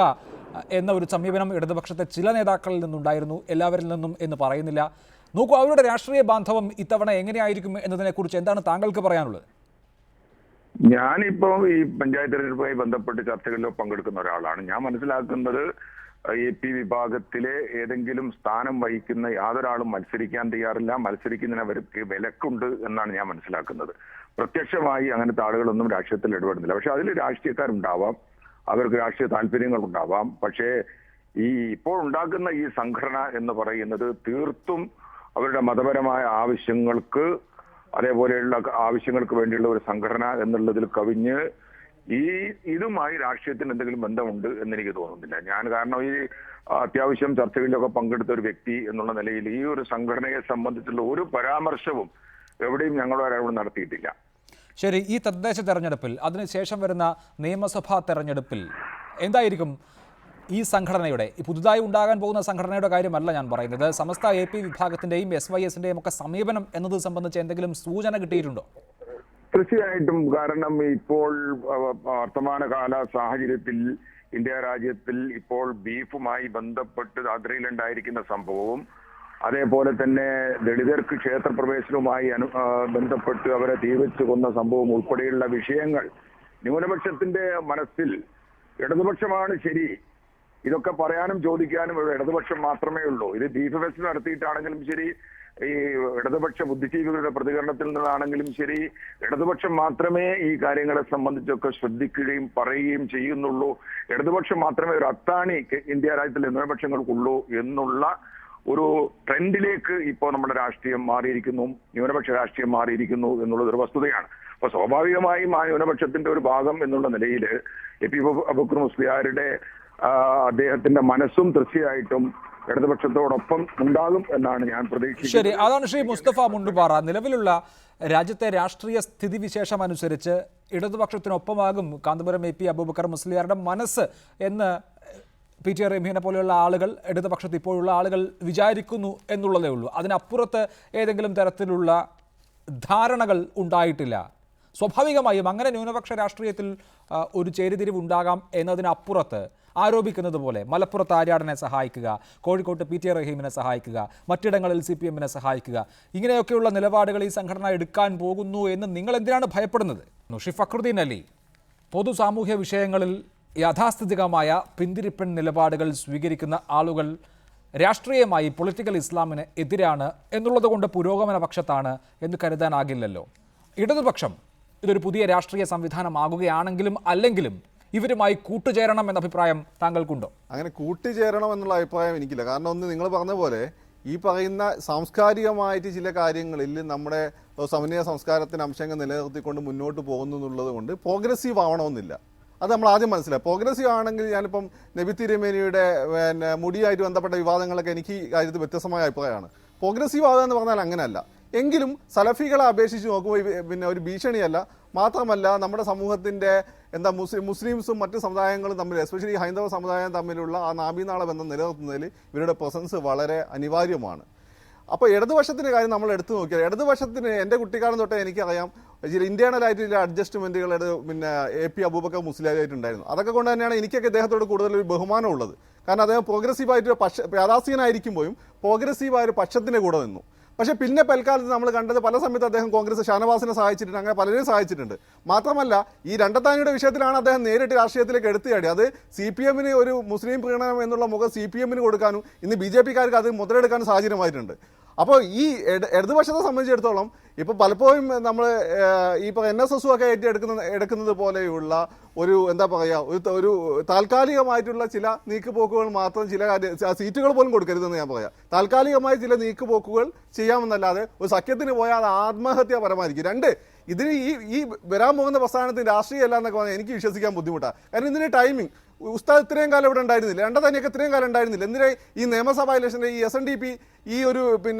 എന്ന ഒരു സമീപനം ഇടതുപക്ഷത്തെ ചില നേതാക്കളിൽ നിന്നുണ്ടായിരുന്നു, എല്ലാവരിൽ നിന്നും എന്ന് പറയുന്നില്ല. നോക്കൂ, അവരുടെ രാഷ്ട്രീയ ബാന്ധവം ഇത്തവണ എങ്ങനെയായിരിക്കും എന്നതിനെക്കുറിച്ച് എന്താണ് താങ്കൾക്ക് പറയാനുള്ളത്? ഞാനിപ്പോൾ ഈ പഞ്ചായത്ത് തെരഞ്ഞെടുപ്പുമായി ബന്ധപ്പെട്ട് ചർച്ചകളിലോ പങ്കെടുക്കുന്ന ഒരാളാണ്. ഞാൻ മനസ്സിലാക്കുന്നത് AP വിഭാഗത്തിലെ ഏതെങ്കിലും സ്ഥാനം വഹിക്കുന്ന യാതൊരാളും മത്സരിക്കാൻ തയ്യാറില്ല. മത്സരിക്കുന്നതിന് അവർക്ക് വിലക്കുണ്ട് എന്നാണ് ഞാൻ മനസ്സിലാക്കുന്നത്. പ്രത്യക്ഷമായി അങ്ങനത്തെ ആളുകളൊന്നും രാഷ്ട്രീയത്തിൽ ഇടപെടുന്നില്ല. പക്ഷെ അതിൽ രാഷ്ട്രീയക്കാരുണ്ടാവാം, അവർക്ക് രാഷ്ട്രീയ താല്പര്യങ്ങൾ ഉണ്ടാവാം. പക്ഷേ ഈ ഇപ്പോൾ ഉണ്ടാക്കുന്ന ഈ സംഘടന എന്ന് പറയുന്നത് തീർത്തും അവരുടെ മതപരമായ ആവശ്യങ്ങൾക്ക്, അതേപോലെയുള്ള ആവശ്യങ്ങൾക്ക് വേണ്ടിയുള്ള ഒരു സംഘടന എന്നുള്ളതിൽ കവിഞ്ഞ് ഇതുമായി രാഷ്ട്രീയത്തിന് എന്തെങ്കിലും ബന്ധമുണ്ട് എന്നെനിക്ക് തോന്നുന്നില്ല. ഞാൻ കാരണം ഈ അത്യാവശ്യം ചർച്ചകളിലൊക്കെ പങ്കെടുത്ത ഒരു വ്യക്തി എന്നുള്ള നിലയിൽ ഈ ഒരു സംഘടനയെ സംബന്ധിച്ചുള്ള ഒരു പരാമർശവും എവിടെയും ഞങ്ങളൊരാളോട് നടത്തിയിട്ടില്ല. ശരി, ഈ തദ്ദേശ തെരഞ്ഞെടുപ്പിൽ, അതിനുശേഷം വരുന്ന നിയമസഭാ തെരഞ്ഞെടുപ്പിൽ എന്തായിരിക്കും ഈ സംഘടനയുടെ, ഈ പുതുതായി ഉണ്ടാകാൻ പോകുന്ന സംഘടനയുടെ കാര്യമല്ല ഞാൻ പറയുന്നത്, സമസ്ത AP വിഭാഗത്തിൻ്റെയും SYSൻ്റെയും ഒക്കെ സമീപനം എന്നത് സംബന്ധിച്ച് എന്തെങ്കിലും സൂചന കിട്ടിയിട്ടുണ്ടോ? തീർച്ചയായിട്ടും. കാരണം ഇപ്പോൾ വർത്തമാനകാല സാഹചര്യത്തിൽ ഇന്ത്യ രാജ്യത്തിൽ ഇപ്പോൾ ബീഫുമായി ബന്ധപ്പെട്ട് ആന്ധ്രയിലുണ്ടായിരിക്കുന്ന സംഭവവും, അതേപോലെ തന്നെ ദളിതർക്ക് ക്ഷേത്രപ്രവേശനവുമായി ബന്ധപ്പെട്ട് അവരെ തീവച്ച് കൊന്ന സംഭവം ഉൾപ്പെടെയുള്ള വിഷയങ്ങൾ ന്യൂനപക്ഷത്തിന്റെ മനസ്സിൽ ഇടതുപക്ഷമാണ് ശരി, ഇതൊക്കെ പറയാനും ചോദിക്കാനും ഇടതുപക്ഷം മാത്രമേ ഉള്ളൂ. ഇത് ബീഫ് ഫെസ്റ്റ് നടത്തിയിട്ടാണെങ്കിലും ശരി, ഈ ഇടതുപക്ഷ ബുദ്ധിജീവികളുടെ പ്രതികരണത്തിൽ നിന്നാണെങ്കിലും ശരി, ഇടതുപക്ഷം മാത്രമേ ഈ കാര്യങ്ങളെ സംബന്ധിച്ചൊക്കെ ശ്രദ്ധിക്കുകയും പറയുകയും ചെയ്യുന്നുള്ളൂ, ഇടതുപക്ഷം മാത്രമേ ഒരു അത്താണി ഇന്ത്യ രാജ്യത്തിലെ ന്യൂനപക്ഷങ്ങൾക്കുള്ളൂ എന്നുള്ള ഒരു ട്രെൻഡിലേക്ക് ഇപ്പോൾ നമ്മുടെ രാഷ്ട്രീയം മാറിയിരിക്കുന്നു, ന്യൂനപക്ഷ രാഷ്ട്രീയം മാറിയിരിക്കുന്നു എന്നുള്ളത് ഒരു വസ്തുതയാണ്. അപ്പൊ സ്വാഭാവികമായും ആ ന്യൂനപക്ഷത്തിന്റെ ഒരു ഭാഗം എന്നുള്ള നിലയിൽ എ.പി. അബൂബക്കർ മുസ്ലിയാരുടെ അദ്ദേഹത്തിന്റെ മനസ്സും തീർച്ചയായിട്ടും ഇടതുപക്ഷത്തോടൊപ്പം ഉണ്ടാകും എന്നാണ് ഞാൻ പ്രതീക്ഷിക്കുന്നത്. ശരി, അതാണ് ശ്രീ മുസ്തഫ മുണ്ടുപാറ. നിലവിലുള്ള രാജ്യത്തെ രാഷ്ട്രീയ സ്ഥിതിവിശേഷം അനുസരിച്ച് ഇടതുപക്ഷത്തിനൊപ്പമാകും കാന്തപുരം എ.പി. അബൂബക്കർ മുസ്ലിയാരുടെ മനസ്സ് എന്ന് പി ടി റഹീമിനെ പോലെയുള്ള ആളുകൾ, ഇടതുപക്ഷത്ത് ഇപ്പോഴുള്ള ആളുകൾ വിചാരിക്കുന്നു എന്നുള്ളതേ ഉള്ളൂ. അതിനപ്പുറത്ത് ഏതെങ്കിലും തരത്തിലുള്ള ധാരണകൾ ഉണ്ടായിട്ടില്ല. സ്വാഭാവികമായും അങ്ങനെ ന്യൂനപക്ഷ രാഷ്ട്രീയത്തിൽ ഒരു ചേരിതിരിവ് ഉണ്ടാകാം എന്നതിനപ്പുറത്ത് ആരോപിക്കുന്നത് പോലെ മലപ്പുറത്ത് ആര്യാടനെ സഹായിക്കുക, കോഴിക്കോട്ട് പി ടി റഹീമിനെ സഹായിക്കുക, മറ്റിടങ്ങളിൽ CPM-നെ സഹായിക്കുക, ഇങ്ങനെയൊക്കെയുള്ള നിലപാടുകൾ ഈ സംഘടന എടുക്കാൻ പോകുന്നു എന്ന് നിങ്ങൾ എന്തിനാണ് ഭയപ്പെടുന്നത്? ഷി ഫക്രുദ്ദീൻ അലി, പൊതു സാമൂഹ്യ വിഷയങ്ങളിൽ യാഥാസ്ഥിതികമായ പിന്തിരിപ്പൻ നിലപാടുകൾ സ്വീകരിക്കുന്ന ആളുകൾ രാഷ്ട്രീയമായി പൊളിറ്റിക്കൽ ഇസ്ലാമിന് എതിരാണ് എന്നുള്ളത് കൊണ്ട് പുരോഗമന പക്ഷത്താണ് എന്ന് കരുതാനാകില്ലല്ലോ. ഇടതുപക്ഷം ഇതൊരു പുതിയ രാഷ്ട്രീയ സംവിധാനമാകുകയാണെങ്കിലും അല്ലെങ്കിലും ഇവരുമായി കൂട്ടുചേരണം എന്ന അഭിപ്രായം താങ്കൾക്കുണ്ടോ? അങ്ങനെ കൂട്ടുചേരണം എന്നുള്ള അഭിപ്രായം എനിക്കില്ല. കാരണം ഒന്ന്, നിങ്ങൾ പറഞ്ഞ പോലെ ഈ പറയുന്ന സാംസ്കാരികമായിട്ട് ചില കാര്യങ്ങളിൽ നമ്മുടെ സമന്വയ സംസ്കാരത്തിന് അംശങ്ങൾ നിലനിർത്തിക്കൊണ്ട് മുന്നോട്ട് പോകുന്നു എന്നുള്ളത് കൊണ്ട് പ്രോഗ്രസീവ് ആവണമെന്നില്ല. അത് നമ്മൾ ആദ്യം മനസ്സിലായി. പ്രോഗ്രസീവ് ആണെങ്കിൽ ഞാനിപ്പം നബി തിരുമേനിയുടെ മുടിയായിട്ട് ബന്ധപ്പെട്ട വിവാദങ്ങളൊക്കെ എനിക്ക് ഈ കാര്യത്തിൽ വ്യത്യസ്തമായ അഭിപ്രായമാണ്. പ്രോഗ്രസീവ് ആകുക എന്ന് പറഞ്ഞാൽ അങ്ങനെയല്ല. എങ്കിലും സലഫികളെ അപേക്ഷിച്ച് നോക്കുമ്പോൾ പിന്നെ ഒരു ഭീഷണിയല്ല. മാത്രമല്ല നമ്മുടെ സമൂഹത്തിൻ്റെ മുസ്ലിംസും മറ്റ് സമുദായങ്ങളും തമ്മിൽ, എസ്പെഷ്യലി ഹൈന്ദവ സമുദായം തമ്മിലുള്ള ആ നാഭീനാള ബന്ധം നിലനിർത്തുന്നതിൽ ഇവരുടെ പ്രസൻസ് വളരെ അനിവാര്യമാണ്. അപ്പോൾ ഇടതുപക്ഷത്തിൻ്റെ കാര്യം നമ്മൾ എടുത്തു നോക്കിയാൽ, ഇടതുപക്ഷത്തിന് എൻ്റെ കുട്ടിക്കാലം തൊട്ടേ എനിക്കറിയാം ചില ഇന്റേണലായിട്ട് ചില അഡ്ജസ്റ്റ്മെൻറ്റുകൾ പിന്നെ എ.പി. അബൂബക്കർ മുസ്ലിയായിട്ടുണ്ടായിരുന്നു. അതൊക്കെ കൊണ്ട് തന്നെയാണ് എനിക്കൊക്കെ അദ്ദേഹത്തോട് കൂടുതലൊരു ബഹുമാനമുള്ളത്. കാരണം അദ്ദേഹം പ്രോഗ്രസീവായിട്ട് യാഥാസ്ഥികനായിരിക്കുമ്പോഴും പ്രോഗ്രസീവായ ഒരു പക്ഷത്തിൻ്റെ കൂടെ നിന്നു. പക്ഷേ പിന്നെ പിൽക്കാലത്ത് നമ്മൾ കണ്ടത് പല സമയത്ത് അദ്ദേഹം കോൺഗ്രസ് ഷാനവാസിനെ സഹായിച്ചിട്ടുണ്ട്, അങ്ങനെ പലരെയും സഹായിച്ചിട്ടുണ്ട്. മാത്രമല്ല ഈ രണ്ടത്താനിയുടെ വിഷയത്തിലാണ് അദ്ദേഹം നേരിട്ട് രാഷ്ട്രീയത്തിലേക്ക് എടുത്തുചാടി. അത് CPM-ന് ഒരു മുസ്ലിം പ്രീണനം എന്നുള്ള മുഖം CPM-ന് കൊടുക്കാനും ഇന്ന് BJP-കാർക്ക് അത് മുതലെടുക്കാനും സാഹചര്യമായിട്ടുണ്ട്. അപ്പോൾ ഈ ഇടതുപക്ഷത്തെ സംബന്ധിച്ചിടത്തോളം ഇപ്പോൾ പലപ്പോഴും നമ്മൾ ഈ NSS ഒക്കെ എടുക്കുന്നത് പോലെയുള്ള ഒരു എന്താ പറയുക, ഒരു താൽക്കാലികമായിട്ടുള്ള ചില നീക്കുപോക്കുകൾ മാത്രം, ചില സീറ്റുകൾ പോലും കൊടുക്കരുതെന്ന് ഞാൻ പറയാം. താൽക്കാലികമായ ചില നീക്കുപോക്കുകൾ ചെയ്യാമെന്നല്ലാതെ ഒരു സഖ്യത്തിന് പോയാൽ അത് ആത്മഹത്യാപരമായിരിക്കും. രണ്ട്, ഇതിന് ഈ വരാൻ പോകുന്ന പ്രസ്ഥാനത്തിന് രാഷ്ട്രീയമല്ല എന്നൊക്കെ പറഞ്ഞാൽ എനിക്ക് വിശ്വസിക്കാൻ ബുദ്ധിമുട്ടാണ്. കാരണം ഇതിന് ടൈമിംഗ്, ഉസ്താദ് ഇത്രയും കാലം ഇവിടെ ഉണ്ടായിരുന്നില്ല, രണ്ടതന്നെയൊക്കെ ഇത്രയും കാലം ഉണ്ടായിരുന്നില്ല. എന്തിനാ ഈ നിയമസഭാ ഇലക്ഷൻ്റെ ഈ SNDP ഈ ഒരു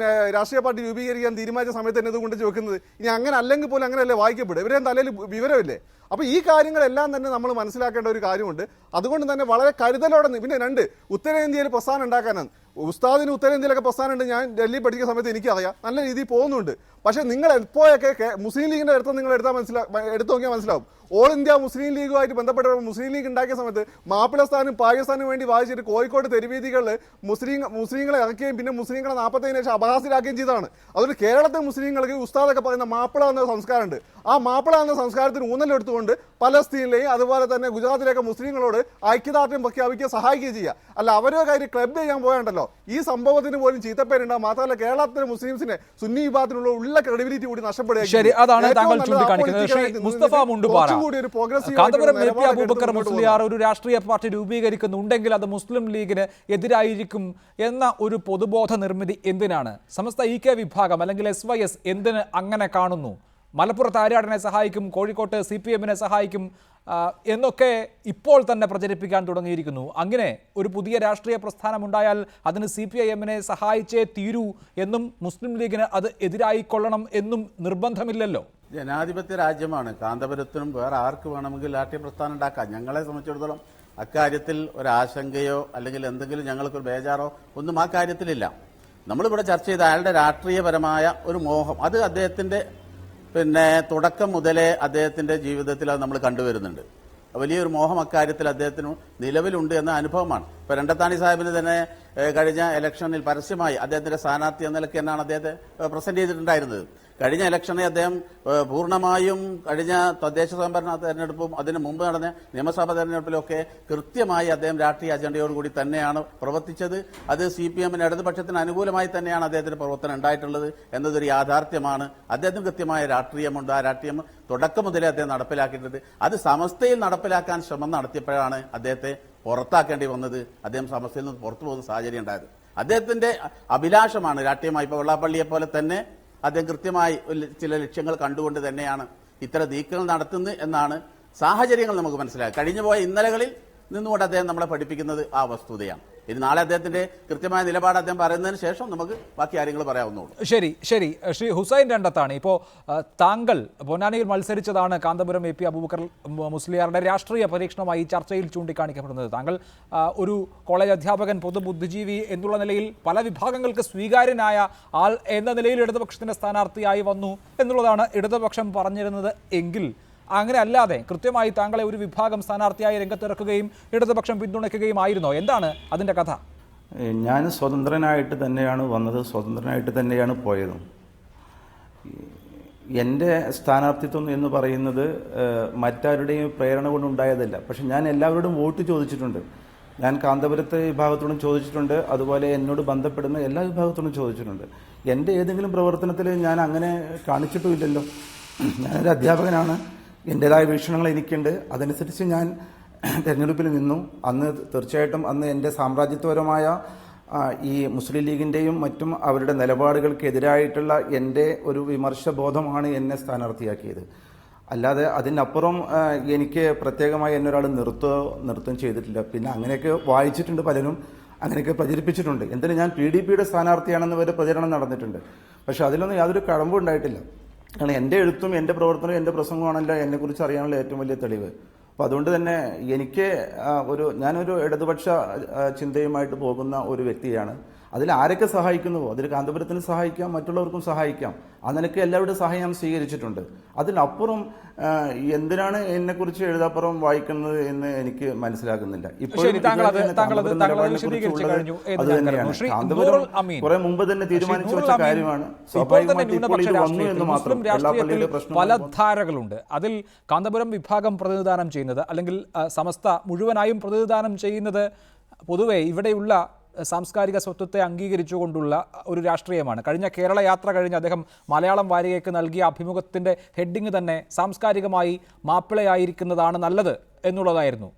രാഷ്ട്രീയ പാർട്ടി രൂപീകരിക്കാൻ തീരുമാനിച്ച സമയത്ത് തന്നെ ഇത് കൊണ്ട് വെക്കുന്നത്? ഇനി അങ്ങനെ അല്ലെങ്കിൽ പോലും അങ്ങനെയല്ലേ വായിക്കപ്പെടും? ഇവരെയും തലയിൽ വിവരമില്ലേ? അപ്പോൾ ഈ കാര്യങ്ങളെല്ലാം തന്നെ നമ്മൾ മനസ്സിലാക്കേണ്ട ഒരു കാര്യമുണ്ട്. അതുകൊണ്ട് തന്നെ വളരെ കരുതലോടെ. പിന്നെ രണ്ട്, ഉത്തരേന്ത്യയിൽ പ്രസ്ഥാനം ഉണ്ടാക്കാനാണ്. ഉസ്താദിന് ഉത്തരേന്ത്യയിലൊക്കെ പ്രസ്ഥാനമുണ്ട്. ഞാൻ ഡൽഹി പഠിക്കുന്ന സമയത്ത് എനിക്കറിയാം, നല്ല രീതിയിൽ പോകുന്നുണ്ട്. പക്ഷേ നിങ്ങൾ എപ്പോഴൊക്കെ മുസ്ലിം ലീഗിൻ്റെ അടുത്ത് നിങ്ങൾ എടുത്തു നോക്കിയാൽ മനസ്സിലാവും. ഓൾ ഇന്ത്യ മുസ്ലിം ലീഗുമായിട്ട് ബന്ധപ്പെട്ട മുസ്ലിം ലീഗ് ഉണ്ടാക്കിയ സമയത്ത് മാപ്പിളസ്ഥാനും പാകിസ്ഥാനും വേണ്ടി വാദിച്ചിട്ട് കോഴിക്കോട് തെരുവീതികളിൽ മുസ്ലിങ്ങളെ ഇറക്കുകയും പിന്നെ മുസ്ലിങ്ങളെ 40-ന് ശേഷം അപഹാസ്യരാക്കുകയും ചെയ്തതാണ്. അതുകൊണ്ട് കേരളത്തിലെ മുസ്ലിങ്ങൾക്ക് ഉസ്താദൊക്കെ പറയുന്ന മാപ്പിള എന്ന സംസ്കാരമുണ്ട്. ആ മാപ്പിള എന്ന സംസ്കാരത്തിന് ഊന്നലെടുത്തുകൊണ്ട് പലസ്തീനിലെയും അതുപോലെ തന്നെ ഗുജറാത്തിലേക്ക് മുസ്ലിങ്ങളോട് ഐക്യദാർഢ്യം പ്രഖ്യാപിക്കുക, സഹായിക്കുകയും ചെയ്യുക. അല്ല അവരുടെ കാര്യം ക്ലബ് ചെയ്യാൻ പോയാണ്ടല്ലോ ഈ സംഭവത്തിന് പോലും ചീത്തപ്പേരുണ്ടാവും. മാത്രമല്ല കേരളത്തിലെ മുസ്ലിംസിനെ സുന്നി വിഭാഗത്തിനുള്ള ഉള്ള ക്രെഡിബിലിറ്റി കൂടി നഷ്ടപ്പെടുക. ശരി, അതാണ് താങ്കൾ ചൂണ്ടിക്കാണിക്കുന്നത്. മുസ്തഫ മുണ്ടുപാറ, കാന്തപുരം എ.പി. അബൂബക്കർ മുസ്ലിയാർ ഒരു രാഷ്ട്രീയ പാർട്ടി രൂപീകരിക്കുന്നുണ്ടെങ്കിൽ അത് മുസ്ലിം ലീഗിന് എതിരായിരിക്കും എന്ന ഒരു പൊതുബോധ നിർമ്മിതി എന്തിനാണ്? സമസ്ത EK വിഭാഗം അല്ലെങ്കിൽ SYS എന്തിന് അങ്ങനെ കാണുന്നു? മലപ്പുറത്ത് ആര്യാടനെ സഹായിക്കും, കോഴിക്കോട്ട് CPM-നെ സഹായിക്കും എന്നൊക്കെ ഇപ്പോൾ തന്നെ പ്രചരിപ്പിക്കാൻ തുടങ്ങിയിരിക്കുന്നു. അങ്ങനെ ഒരു പുതിയ രാഷ്ട്രീയ പ്രസ്ഥാനം ഉണ്ടായാൽ അതിന് CPIM-നെ സഹായിച്ചേ തീരൂ എന്നും മുസ്ലിം ലീഗിന് അത് എതിരായിക്കൊള്ളണം എന്നും നിർബന്ധമില്ലല്ലോ. ജനാധിപത്യ രാജ്യമാണ്. കാന്തപുരത്തിനും വേറെ ആർക്ക് വേണമെങ്കിൽ രാഷ്ട്രീയ പ്രസ്ഥാനം ഉണ്ടാക്കാം. ഞങ്ങളെ സംബന്ധിച്ചിടത്തോളം അക്കാര്യത്തിൽ ഒരാശങ്കയോ അല്ലെങ്കിൽ എന്തെങ്കിലും ഞങ്ങൾക്കൊരു ബേജാറോ ഒന്നും ആ കാര്യത്തിലില്ല. നമ്മളിവിടെ ചർച്ച ചെയ്ത അയാളുടെ രാഷ്ട്രീയപരമായ ഒരു മോഹം, അത് അദ്ദേഹത്തിന്റെ തുടക്കം മുതലേ അദ്ദേഹത്തിന്റെ ജീവിതത്തിൽ അത് നമ്മൾ കണ്ടുവരുന്നുണ്ട്. വലിയൊരു മോഹം അക്കാര്യത്തിൽ അദ്ദേഹത്തിന് നിലവിലുണ്ട് എന്ന അനുഭവമാണ്. ഇപ്പൊ രണ്ടത്താണി സാഹിബിന് തന്നെ കഴിഞ്ഞ ഇലക്ഷനിൽ പരസ്യമായി അദ്ദേഹത്തിന്റെ സ്ഥാനാർത്ഥി എന്ന നിലയ്ക്ക് എന്നാണ് അദ്ദേഹത്തെ പ്രസന്റ് ചെയ്തിട്ടുണ്ടായിരുന്നത്. കഴിഞ്ഞ ഇലക്ഷനെ അദ്ദേഹം പൂർണ്ണമായും കഴിഞ്ഞ തദ്ദേശ സ്വയംഭരണ തെരഞ്ഞെടുപ്പും അതിന് മുമ്പ് നടന്ന നിയമസഭാ തെരഞ്ഞെടുപ്പിലൊക്കെ കൃത്യമായി അദ്ദേഹം രാഷ്ട്രീയ അജണ്ടയോടുകൂടി തന്നെയാണ് പ്രവർത്തിച്ചത്. അത് CPM-ന് ഇടതുപക്ഷത്തിന് അനുകൂലമായി തന്നെയാണ് അദ്ദേഹത്തിന്റെ പ്രവർത്തനം ഉണ്ടായിട്ടുള്ളത് എന്നതൊരു യാഥാർത്ഥ്യമാണ്. അദ്ദേഹത്തിന് കൃത്യമായ രാഷ്ട്രീയമുണ്ട്. ആ രാഷ്ട്രീയം തുടക്കം മുതലേ അദ്ദേഹം നടപ്പിലാക്കിയിട്ടുണ്ട്. അത് സമസ്തയിൽ നടപ്പിലാക്കാൻ ശ്രമം നടത്തിയപ്പോഴാണ് അദ്ദേഹത്തെ പുറത്താക്കേണ്ടി വന്നത്. അദ്ദേഹം സമസ്തയിൽ നിന്ന് പുറത്തു പോകുന്ന സാഹചര്യം ഉണ്ടായത്. അദ്ദേഹത്തിന്റെ അഭിലാഷമാണ് രാഷ്ട്രീയമായി. ഇപ്പോൾ വെള്ളാപ്പള്ളിയെ പോലെ തന്നെ അദ്ദേഹം കൃത്യമായി ചില ലക്ഷ്യങ്ങൾ കണ്ടുകൊണ്ട് തന്നെയാണ് ഇത്തരം നീക്കങ്ങൾ നടത്തുന്നത് എന്നാണ് സാഹചര്യങ്ങൾ നമുക്ക് മനസ്സിലാക്കുക. കഴിഞ്ഞുപോയ ഇന്നലകളിൽ നിന്നുകൊണ്ട് അദ്ദേഹം നമ്മളെ പഠിപ്പിക്കുന്നത് ആ വസ്തുതയാണ്. ഇനി നാളെ അദ്ദേഹത്തിന്റെ കൃത്യമായ നിലപാട് അദ്ദേഹം പറയുന്നതിന് ശേഷം നമുക്ക് ബാക്കി കാര്യങ്ങൾ പറയാവുന്നുള്ളൂ. ശരി. ശ്രീ ഹുസൈൻ രണ്ടത്താണ്, ഇപ്പോൾ താങ്കൾ പൊന്നാനിയിൽ മത്സരിച്ചതാണ് കാന്തപുരം AP അബൂബക്കർ മുസ്ലിയാരുടെ രാഷ്ട്രീയ പരീക്ഷണമായി ചർച്ചയിൽ ചൂണ്ടിക്കാണിക്കപ്പെടുന്നത്. താങ്കൾ ഒരു കോളേജ് അധ്യാപകൻ, പൊതുബുദ്ധിജീവി എന്നുള്ള നിലയിൽ പല വിഭാഗങ്ങൾക്ക് സ്വീകാര്യനായ ആൾ എന്ന നിലയിൽ ഇടതുപക്ഷത്തിന്റെ സ്ഥാനാർത്ഥിയായി വന്നു എന്നുള്ളതാണ് ഇടതുപക്ഷം പറഞ്ഞിരുന്നത്. എങ്കിൽ അങ്ങനെ അല്ലാതെ കൃത്യമായി താങ്കളെ ഒരു വിഭാഗം സ്ഥാനാർത്ഥിയായി രംഗത്തിറക്കുകയും ഇടതുപക്ഷം പിന്തുണയ്ക്കുകയും ആയിരുന്നോ? എന്താണ് അതിൻ്റെ കഥ? ഞാൻ സ്വതന്ത്രനായിട്ട് തന്നെയാണ് വന്നത്, സ്വതന്ത്രനായിട്ട് തന്നെയാണ് പോയതും. എൻ്റെ സ്ഥാനാർത്ഥിത്വം എന്ന് പറയുന്നത് മറ്റാരുടെയും പ്രേരണ കൊണ്ടുണ്ടായതല്ല. പക്ഷെ ഞാൻ എല്ലാവരോടും വോട്ട് ചോദിച്ചിട്ടുണ്ട്. ഞാൻ കാന്തപുരത്തെ വിഭാഗത്തോടും ചോദിച്ചിട്ടുണ്ട്, അതുപോലെ എന്നോട് ബന്ധപ്പെടുന്ന എല്ലാ വിഭാഗത്തോടും ചോദിച്ചിട്ടുണ്ട്. എൻ്റെ ഏതെങ്കിലും പ്രവർത്തനത്തിൽ ഞാൻ അങ്ങനെ കാണിച്ചിട്ടുമില്ലല്ലോ. ഞാനൊരു അധ്യാപകനാണ്, എൻ്റേതായ വീക്ഷണങ്ങൾ എനിക്കുണ്ട്. അതനുസരിച്ച് ഞാൻ തിരഞ്ഞെടുപ്പിൽ നിന്നു. അന്ന് തീർച്ചയായിട്ടും അന്ന് എൻ്റെ സാമ്രാജ്യത്വപരമായ ഈ മുസ്ലിം ലീഗിൻ്റെയും മറ്റും അവരുടെ നിലപാടുകൾക്കെതിരായിട്ടുള്ള എൻ്റെ ഒരു വിമർശബോധമാണ് എന്നെ സ്ഥാനാർത്ഥിയാക്കിയത്. അല്ലാതെ അതിനപ്പുറം എനിക്ക് പ്രത്യേകമായി എന്നെ ഒരാൾ നൃത്തം ചെയ്തിട്ടില്ല. പിന്നെ അങ്ങനെയൊക്കെ വായിച്ചിട്ടുണ്ട്, പലരും അങ്ങനെയൊക്കെ പ്രചരിപ്പിച്ചിട്ടുണ്ട്. എന്തിനും ഞാൻ PDPയുടെ സ്ഥാനാർത്ഥിയാണെന്ന് വരെ പ്രചരണം നടന്നിട്ടുണ്ട്. പക്ഷെ അതിലൊന്നും യാതൊരു കഴമ്പും ഉണ്ടായിട്ടില്ല. കാരണം എൻ്റെ എഴുത്തും എൻ്റെ പ്രവർത്തനവും എൻ്റെ പ്രസംഗമാണല്ലോ എന്നെക്കുറിച്ച് അറിയാനുള്ള ഏറ്റവും വലിയ തെളിവ്. അപ്പോൾ അതുകൊണ്ട് തന്നെ എനിക്ക് ഞാനൊരു ഇടതുപക്ഷ ചിന്തയുമായിട്ട് പോകുന്ന ഒരു വ്യക്തിയാണ്. അതിൽ ആരൊക്കെ സഹായിക്കുന്നുവോ, അതിൽ കാന്തപുരത്തിന് സഹായിക്കാം, മറ്റുള്ളവർക്കും സഹായിക്കാം. ആ നിലയ്ക്ക് എല്ലാവരുടെയും സഹായം സ്വീകരിച്ചിട്ടുണ്ട്. അതിനപ്പുറം എന്തിനാണ് എന്നെക്കുറിച്ച് എഴുതാപ്പുറം വായിക്കുന്നത് എന്ന് എനിക്ക് മനസ്സിലാക്കുന്നില്ല. കുറെ മുമ്പ് തന്നെ തീരുമാനിച്ചു വെച്ച കാര്യമാണ്. സ്വാഭാവികമായിട്ട് ഇപ്പോൾ ഇത് വന്നു എന്ന് മാത്രം. പല ധാരകളുണ്ട്. അതിൽ കാന്തപുരം വിഭാഗം പ്രതിനിധാനം ചെയ്യുന്നത്, അല്ലെങ്കിൽ സമസ്ത മുഴുവനായും പ്രതിനിധാനം ചെയ്യുന്നത് പൊതുവെ ഇവിടെയുള്ള സാംസ്കാരിക സ്വത്വത്തെ അംഗീകരിച്ചുകൊണ്ടുള്ള ഒരു രാഷ്ട്രീയമാണ്. കഴിഞ്ഞ കേരള യാത്ര കഴിഞ്ഞ് അദ്ദേഹം മലയാളം വാരികയ്ക്ക് നൽകിയ അഭിമുഖത്തിൻ്റെ ഹെഡിങ് തന്നെ സാംസ്കാരികമായി മാപ്പിളയായിരിക്കുന്നതാണ് നല്ലത് എന്നുള്ളതായിരുന്നു.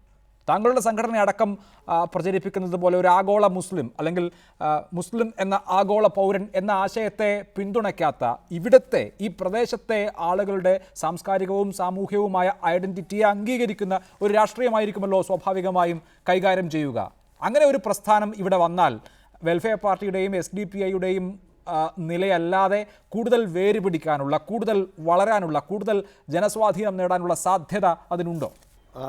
താങ്കളുടെ സംഘടന അടക്കം പ്രചരിപ്പിക്കുന്നത് പോലെ ഒരു ആഗോള മുസ്ലിം, അല്ലെങ്കിൽ മുസ്ലിം എന്ന ആഗോള പൗരൻ എന്ന ആശയത്തെ പിന്തുണയ്ക്കാത്ത ഇവിടുത്തെ ഈ പ്രദേശത്തെ ആളുകളുടെ സാംസ്കാരികവും സാമൂഹ്യവുമായ ഐഡൻറ്റിറ്റിയെ അംഗീകരിക്കുന്ന ഒരു രാഷ്ട്രീയമായിരിക്കുമല്ലോ സ്വാഭാവികമായും കൈകാര്യം ചെയ്യുക. അങ്ങനെ ഒരു പ്രസ്ഥാനം ഇവിടെ വന്നാൽ വെൽഫെയർ പാർട്ടിയുടെയും SDPIയുടെയും നിലയല്ലാതെ കൂടുതൽ വേര് പിടിക്കാനുള്ള, കൂടുതൽ വളരാനുള്ള, കൂടുതൽ ജനസ്വാധീനം നേടാനുള്ള സാധ്യത അതിനുണ്ടോ?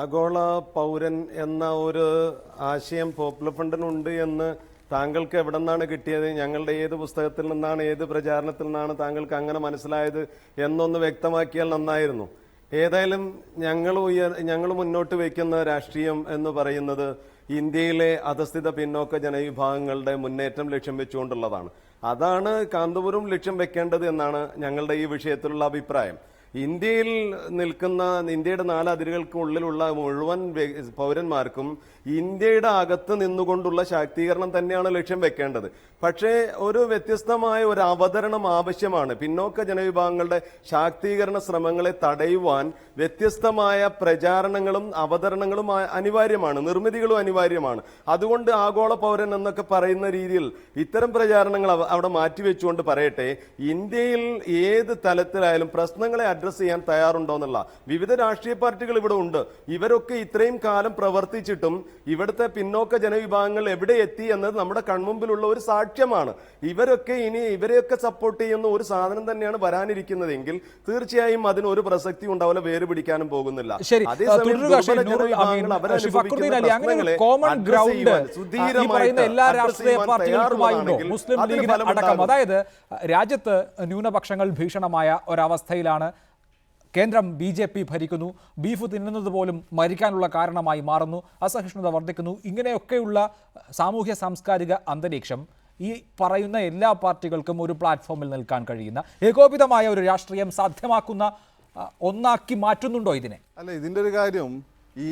ആഗോള പൗരൻ എന്ന ഒരു ആശയം പോപ്പുലർ ഫ്രണ്ടിനുണ്ട് എന്ന് താങ്കൾക്ക് എവിടെ നിന്നാണ് കിട്ടിയത്? ഞങ്ങളുടെ ഏത് പുസ്തകത്തിൽ നിന്നാണ്, ഏത് പ്രചാരണത്തിൽ നിന്നാണ് താങ്കൾക്ക് അങ്ങനെ മനസ്സിലായത് എന്നൊന്ന് വ്യക്തമാക്കിയാൽ നന്നായിരുന്നു. ഏതായാലും ഞങ്ങൾ മുന്നോട്ട് വയ്ക്കുന്ന രാഷ്ട്രീയം എന്ന് പറയുന്നത് ഇന്ത്യയിലെ അധസ്ഥിത പിന്നോക്ക ജനവിഭാഗങ്ങളുടെ മുന്നേറ്റം ലക്ഷ്യം വെച്ചുകൊണ്ടുള്ളതാണ്. അതാണ് കാന്തപുരം ലക്ഷ്യം വെക്കേണ്ടത് എന്നാണ് ഞങ്ങളുടെ ഈ വിഷയത്തിലുള്ള അഭിപ്രായം. ഇന്ത്യയിൽ നിൽക്കുന്ന, ഇന്ത്യയുടെ 4 അതിരുകൾക്കുള്ളിലുള്ള മുഴുവൻ പൗരന്മാർക്കും ഇന്ത്യയുടെ അകത്ത് നിന്നുകൊണ്ടുള്ള ശാക്തീകരണം തന്നെയാണ് ലക്ഷ്യം വെക്കേണ്ടത്. പക്ഷേ ഒരു വ്യത്യസ്തമായ ഒരു അവതരണം ആവശ്യമാണ്. പിന്നോക്ക ജനവിഭാഗങ്ങളുടെ ശാക്തീകരണ ശ്രമങ്ങളെ തടയുവാൻ വ്യത്യസ്തമായ പ്രചാരണങ്ങളും അവതരണങ്ങളും അനിവാര്യമാണ്, നിർമ്മിതികളും അനിവാര്യമാണ്. അതുകൊണ്ട് ആഗോള പൗരൻ എന്നൊക്കെ പറയുന്ന രീതിയിൽ ഇത്തരം പ്രചാരണങ്ങൾ അവിടെ മാറ്റിവെച്ചുകൊണ്ട് പറയട്ടെ, ഇന്ത്യയിൽ ഏത് തലത്തിലായാലും പ്രശ്നങ്ങളെ അഡ്രസ് ചെയ്യാൻ തയ്യാറുണ്ടോ എന്നുള്ള വിവിധ രാഷ്ട്രീയ പാർട്ടികൾ ഇവിടെ ഉണ്ട്. ഇവരൊക്കെ ഇത്രയും കാലം പ്രവർത്തിച്ചിട്ടും ഇവിടുത്തെ പിന്നോക്ക ജനവിഭാഗങ്ങൾ എവിടെ എത്തി എന്നത് നമ്മുടെ കൺമുമ്പിലുള്ള ഒരു സാക്ഷ്യമാണ്. ഇവരൊക്കെ ഇനി ഇവരെയൊക്കെ സപ്പോർട്ട് ചെയ്യുന്ന ഒരു സാധനം തന്നെയാണ് വരാനിരിക്കുന്നതെങ്കിൽ തീർച്ചയായും അതിന് ഒരു പ്രസക്തി ഉണ്ടാവില്ല, വേര് പിടിക്കാനും പോകുന്നില്ല. അതായത് രാജ്യത്ത് ന്യൂനപക്ഷങ്ങൾ ഭീഷണമായ ഒരവസ്ഥയിലാണ്. കേന്ദ്രം BJP ഭരിക്കുന്നു. ബീഫ് തിന്നുന്നത് പോലും മരിക്കാനുള്ള കാരണമായി മാറുന്നു. അസഹിഷ്ണുത വർദ്ധിക്കുന്നു. ഇങ്ങനെയൊക്കെയുള്ള സാമൂഹ്യ സാംസ്കാരിക അന്തരീക്ഷം ഈ പറയുന്ന എല്ലാ പാർട്ടികൾക്കും ഒരു പ്ലാറ്റ്ഫോമിൽ നിൽക്കാൻ കഴിയുന്ന ഏകോപിതമായ ഒരു രാഷ്ട്രീയം സാധ്യമാക്കുന്ന ഒന്നാക്കി മാറ്റുന്നുണ്ടോ ഇതിനെ? അല്ല, ഇതിൻ്റെ ഒരു കാര്യം, ഈ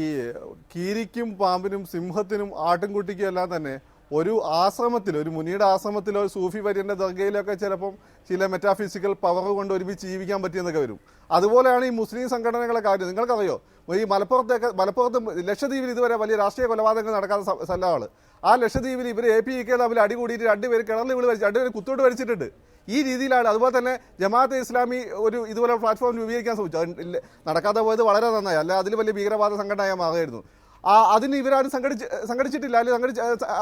കീരിക്കും പാമ്പിനും സിംഹത്തിനും ആട്ടിൻകുട്ടിക്കും എല്ലാം തന്നെ ഒരു ആശ്രമത്തിൽ, ഒരു മുനിയുടെ ആശ്രമത്തിലോ സൂഫി വര്യൻ്റെ ദർഗയിലൊക്കെ ചിലപ്പം ചില മെറ്റാഫിസിക്കൽ പവർ കൊണ്ട് ഒരുമിച്ച് ജീവിക്കാൻ പറ്റിയെന്നൊക്കെ വരും. അതുപോലെയാണ് ഈ മുസ്ലിം സംഘടനകളെ കാര്യം. നിങ്ങൾക്കറിയോ, ഈ മലപ്പുറത്ത് ലക്ഷദ്വീപിൽ ഇതുവരെ വലിയ രാഷ്ട്രീയ കൊലപാതകങ്ങൾ നടക്കാത്ത സ്ഥലമാണ്. ആ ലക്ഷദ്വീപിൽ ഇവർ APK തമ്മിൽ അടികൂടിയിട്ട് 2 പേര് കിണറിൽ വീണ് 2 പേര് കുത്തോട്ട് വരിച്ചിട്ടുണ്ട്. ഈ രീതിയിലാണ്. അതുപോലെ തന്നെ ജമാഅത്തെ ഇസ്ലാമി ഒരു ഇതുപോലെ പ്ലാറ്റ്ഫോം രൂപീകരിക്കാൻ ശ്രമിച്ചു. അത് നടക്കാതെ പോയത് വളരെ നന്നായി. അല്ല അതിൽ വലിയ ഭീകരവാദ സംഘടനയായി മാറുമായിരുന്നു. അതിന് ഇവരാരും സംഘടിച്ചിട്ടില്ല, അല്ലെങ്കിൽ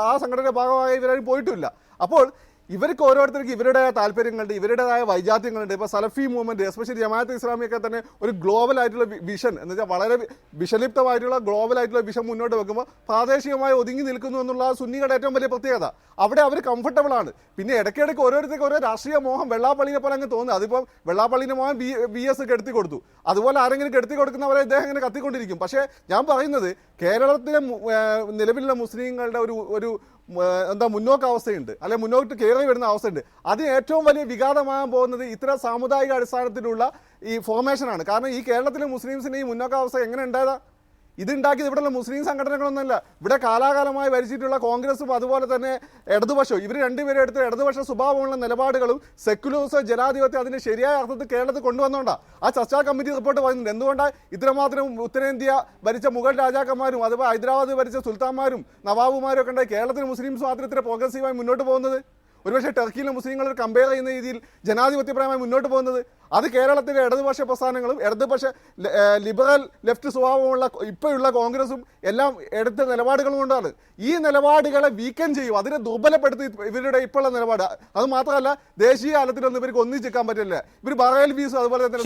ആ സംഘടനയുടെ ഭാഗമായി ഇവരാരും പോയിട്ടുമില്ല. അപ്പോൾ ഇവർക്ക് ഓരോരുത്തർക്ക് ഇവരുടേതായ താല്പര്യങ്ങളുണ്ട്, ഇവരുടേതായ വൈജാത്യങ്ങളുണ്ട്. ഇപ്പോൾ സലഫി മൂവ്മെൻറ്റ്, എസ്പെഷ്യലി ജമാഅത്തെ ഇസ്ലാമിയൊക്കെ തന്നെ ഒരു ഗ്ലോബൽ ആയിട്ടുള്ള വിഷൻ എന്ന് വെച്ചാൽ വളരെ വിഷലിപ്തമായിട്ടുള്ള ഗ്ലോബൽ ആയിട്ടുള്ള വിഷൻ മുന്നോട്ട് വെക്കുമ്പോൾ പ്രാദേശികമായി ഒതുങ്ങി നിൽക്കുന്നു എന്നുള്ള സുന്നികളുടെ ഏറ്റവും വലിയ പ്രത്യേകത. അവിടെ അവർ കംഫർട്ടബിൾ ആണ്. പിന്നെ ഇടയ്ക്കിടയ്ക്ക് ഓരോരുത്തർക്ക് ഓരോ രാഷ്ട്രീയ മോഹം വെള്ളാപ്പള്ളിനെ പോലെ അങ്ങ് തോന്നുന്നു. അതിപ്പോൾ വെള്ളാപ്പള്ളിൻ്റെ മോഹം BS കെടുത്തി കൊടുത്തു. അതുപോലെ ആരെങ്കിലും കെടുത്തി കൊടുക്കുന്നവരെ ഇദ്ദേഹം ഇങ്ങനെ കത്തിക്കൊണ്ടിരിക്കും. പക്ഷേ ഞാൻ പറയുന്നത് കേരളത്തിലെ നിലവിലുള്ള മുസ്ലിങ്ങളുടെ ഒരു മുന്നോക്കാവസ്ഥയുണ്ട്, അല്ലെങ്കിൽ മുന്നോട്ട് കയറി വരുന്ന അവസ്ഥയുണ്ട്. അതിന് ഏറ്റവും വലിയ വിഘാതമാകാൻ പോകുന്നത് ഇത്തരം സാമുദായിക അടിസ്ഥാനത്തിലുള്ള ഈ ഫോർമേഷനാണ്. കാരണം ഈ കേരളത്തിലെ മുസ്ലിംസിൻ്റെ ഈ മുന്നോക്കാവസ്ഥ എങ്ങനെ ഉണ്ടായതാ? ഇതുണ്ടാക്കിയത് ഇവിടെയുള്ള മുസ്ലിം സംഘടനകളൊന്നുമല്ല. ഇവിടെ കാലാകാലമായി ഭരിച്ചിട്ടുള്ള കോൺഗ്രസും അതുപോലെ തന്നെ ഇടതുപക്ഷവും, ഇവർ രണ്ടുപേരും എടുത്ത് ഇടതുപക്ഷ സ്വഭാവമുള്ള നിലപാടുകളും സെക്യുലറിസം, ജനാധിപത്യം അതിൻ്റെ ശരിയായ അർത്ഥത്തിൽ കേരളത്തിൽ കൊണ്ടുവന്നുകൊണ്ടാണ് ആ ചർച്ചാ കമ്മിറ്റി റിപ്പോർട്ട് പറയുന്നുണ്ട്. എന്തുകൊണ്ടാണ് ഇത്രമാത്രം ഉത്തരേന്ത്യ ഭരിച്ച മുഗൾ രാജാക്കന്മാരും അതുപോലെ ഹൈദരാബാദ് ഭരിച്ച സുൽത്താന്മാരും നവാബുമാരും ഒക്കെ ഉണ്ടായി കേരളത്തിൽ മുസ്ലിംസ് മാത്രം ഇത്ര പ്രോഗ്രസീവായി മുന്നോട്ട് പോകുന്നത്? ഒരുപക്ഷെ ടർക്കിയിലെ മുസ്ലിങ്ങൾ കമ്പയർ ചെയ്യുന്ന രീതിയിൽ ജനാധിപത്യപരമായി മുന്നോട്ട് പോകുന്നത് അത് കേരളത്തിലെ ഇടതുപക്ഷ പ്രസ്ഥാനങ്ങളും ഇടതുപക്ഷ ലിബറൽ ലെഫ്റ്റ് സ്വഭാവമുള്ള ഇപ്പോഴുള്ള കോൺഗ്രസും എല്ലാം എടുത്ത നിലപാടുകൾ കൊണ്ടാണ്. ഈ നിലപാടുകളെ വീക്കൻ ചെയ്യും, അതിനെ ദുർബലപ്പെടുത്തി ഇവരുടെ ഇപ്പോഴുള്ള നിലപാട്. അത് മാത്രമല്ല ദേശീയ തലത്തിലൊന്നും ഇവർക്ക് ഒന്നിച്ചേക്കാൻ പറ്റില്ല. ഇവർ ബറേൽ ഫീസ് അതുപോലെ തന്നെ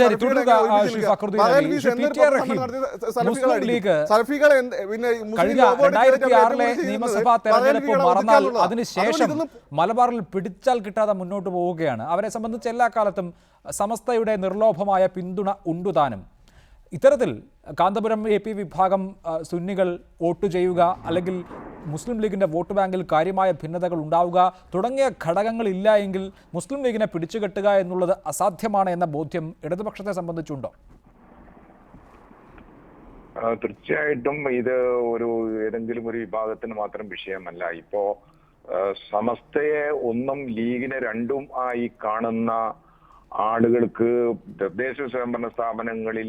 അതിനുശേഷം മലബാറിൽ പിടിച്ചാൽ കിട്ടാതെ മുന്നോട്ട് പോവുകയാണ്. അവരെ സംബന്ധിച്ച് എല്ലാ കാലത്തും സമസ്തയുടെ നിർലോഭമായ പിന്തുണ ഉണ്ടുതാനും. ഇത്തരത്തിൽ കാന്തപുരം AP വിഭാഗം സുന്നികൾ വോട്ട് ചെയ്യുക, അല്ലെങ്കിൽ മുസ്ലിം ലീഗിൻ്റെ വോട്ട് ബാങ്കിൽ കാര്യമായ ഭിന്നതകൾ ഉണ്ടാവുക തുടങ്ങിയ ഘടകങ്ങളില്ല എങ്കിൽ മുസ്ലിം ലീഗിനെ പിടിച്ചുകെട്ടുക എന്നുള്ളത് അസാധ്യമാണ് എന്ന ബോധ്യം ഇടതുപക്ഷത്തെ സംബന്ധിച്ചുണ്ടോ? തീർച്ചയായിട്ടും ഇത് ഏതെങ്കിലും ഒരു വിഭാഗത്തിന് മാത്രം വിഷയമല്ല. ഇപ്പോ സമസ്തയെ ഒന്നും ലീഗിനെ രണ്ടും ആയി കാണുന്ന ആളുകൾക്ക് തദ്ദേശ സ്വയംഭരണ സ്ഥാപനങ്ങളിൽ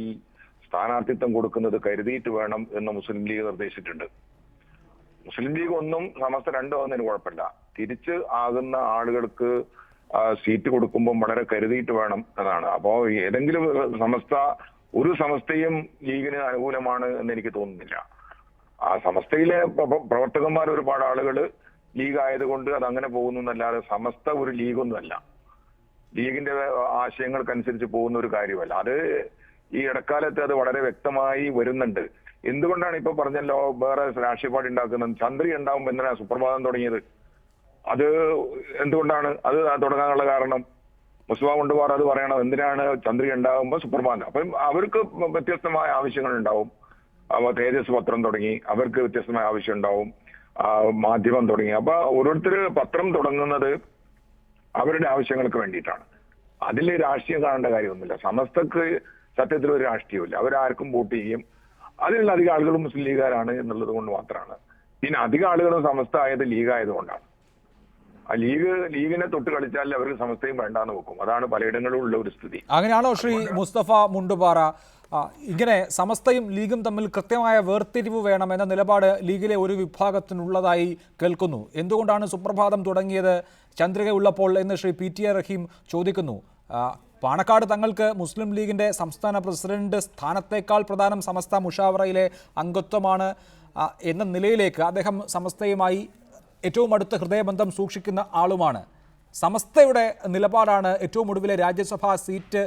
സ്ഥാനാർത്ഥിത്വം കൊടുക്കുന്നത് കരുതിയിട്ട് വേണം എന്ന് മുസ്ലിം ലീഗ് നിർദ്ദേശിച്ചിട്ടുണ്ട്. മുസ്ലിം ലീഗ് ഒന്നും സമസ്ത രണ്ടും ആകുന്നതിന് കുഴപ്പമില്ല. തിരിച്ച് ആകുന്ന ആളുകൾക്ക് സീറ്റ് കൊടുക്കുമ്പോൾ വളരെ കരുതിയിട്ട് വേണം എന്നാണ്. അപ്പോൾ ഏതെങ്കിലും ഒരു സമസ്തയും ലീഗിന് അനുകൂലമാണ് എന്ന് എനിക്ക് തോന്നുന്നില്ല. ആ സമസ്തയിലെ പ്രവർത്തകന്മാർ ഒരുപാട് ആളുകൾ ലീഗ് ആയതുകൊണ്ട് അത് അങ്ങനെ പോകുന്നു എന്നല്ലാതെ സമസ്ത ഒരു ലീഗൊന്നുമല്ല, ലീഗിന്റെ ആശയങ്ങൾക്കനുസരിച്ച് പോകുന്ന ഒരു കാര്യമല്ല. അത് ഈ ഇടക്കാലത്ത് അത് വളരെ വ്യക്തമായി വരുന്നുണ്ട്. എന്തുകൊണ്ടാണ് ഇപ്പൊ പറഞ്ഞല്ലോ വേറെ രാഷ്ട്രീയ പാർട്ടി ഉണ്ടാക്കുന്നത്? ചന്ദ്രി ഉണ്ടാവുമ്പോൾ എന്തിനാണ് സുപ്രഭാതം തുടങ്ങിയത്? അത് എന്തുകൊണ്ടാണ് അത് തുടങ്ങാനുള്ള കാരണം? മുസ്ലിം കൊണ്ടുപോകാറ് അത് പറയണം, എന്തിനാണ് ചന്ദ്രി ഉണ്ടാകുമ്പോൾ സുപ്രഭാതം? അപ്പം അവർക്ക് വ്യത്യസ്തമായ ആവശ്യങ്ങൾ ഉണ്ടാവും. തേജസ് പത്രം തുടങ്ങി, അവർക്ക് വ്യത്യസ്തമായ ആവശ്യം ഉണ്ടാവും, മാധ്യമം തുടങ്ങി. അപ്പൊ ഓരോരുത്തർ പത്രം തുടങ്ങുന്നത് അവരുടെ ആവശ്യങ്ങൾക്ക് വേണ്ടിയിട്ടാണ്. അതിൽ രാഷ്ട്രീയം കാണേണ്ട കാര്യമൊന്നുമില്ല. സമസ്തക്ക് സത്യത്തിൽ ഒരു രാഷ്ട്രീയമില്ല. അവരാർക്കും വോട്ട് ചെയ്യും. അതിലുള്ള അധികം ആളുകളും മുസ്ലിം ലീഗുകാരാണ് എന്നുള്ളത് കൊണ്ട് മാത്രമാണ്. പിന്നെ അധികം ആളുകളും സമസ്ത ആയത് ലീഗ് ആയതുകൊണ്ടാണ്. ആ ലീഗിനെ തൊട്ട് കളിച്ചാൽ അവർക്ക് സമസ്തയും വേണ്ടാന്ന് വെക്കും. അതാണ് പലയിടങ്ങളിലും ഉള്ള ഒരു സ്ഥിതി. അങ്ങനെയാണോ ശ്രീ മുസ്തഫ മുണ്ടുപാറ? ഇങ്ങനെ സമസ്തയും ലീഗും തമ്മിൽ കൃത്യമായ വേർതിരിവ് വേണമെന്ന നിലപാട് ലീഗിലെ ഒരു വിഭാഗത്തിനുള്ളതായി കേൾക്കുന്നു. എന്തുകൊണ്ടാണ് സുപ്രഭാതം തുടങ്ങിയത് ചന്ദ്രിക ഉള്ളപ്പോൾ എന്ന് ശ്രീ PTA റഹീം ചോദിക്കുന്നു. പാണക്കാട് തങ്ങൾക്ക് മുസ്ലിം ലീഗിൻ്റെ സംസ്ഥാന പ്രസിഡന്റ് സ്ഥാനത്തേക്കാൾ പ്രധാനം സമസ്ത മുഷാവറയിലെ അംഗത്വമാണ് എന്ന നിലയിലേക്ക് അദ്ദേഹം സമസ്തയുമായി ഏറ്റവും അടുത്ത ഹൃദയബന്ധം സൂക്ഷിക്കുന്ന ആളുമാണ്. സമസ്തയുടെ നിലപാടാണ് ഏറ്റവും ഒടുവിലെ രാജ്യസഭാ സീറ്റ്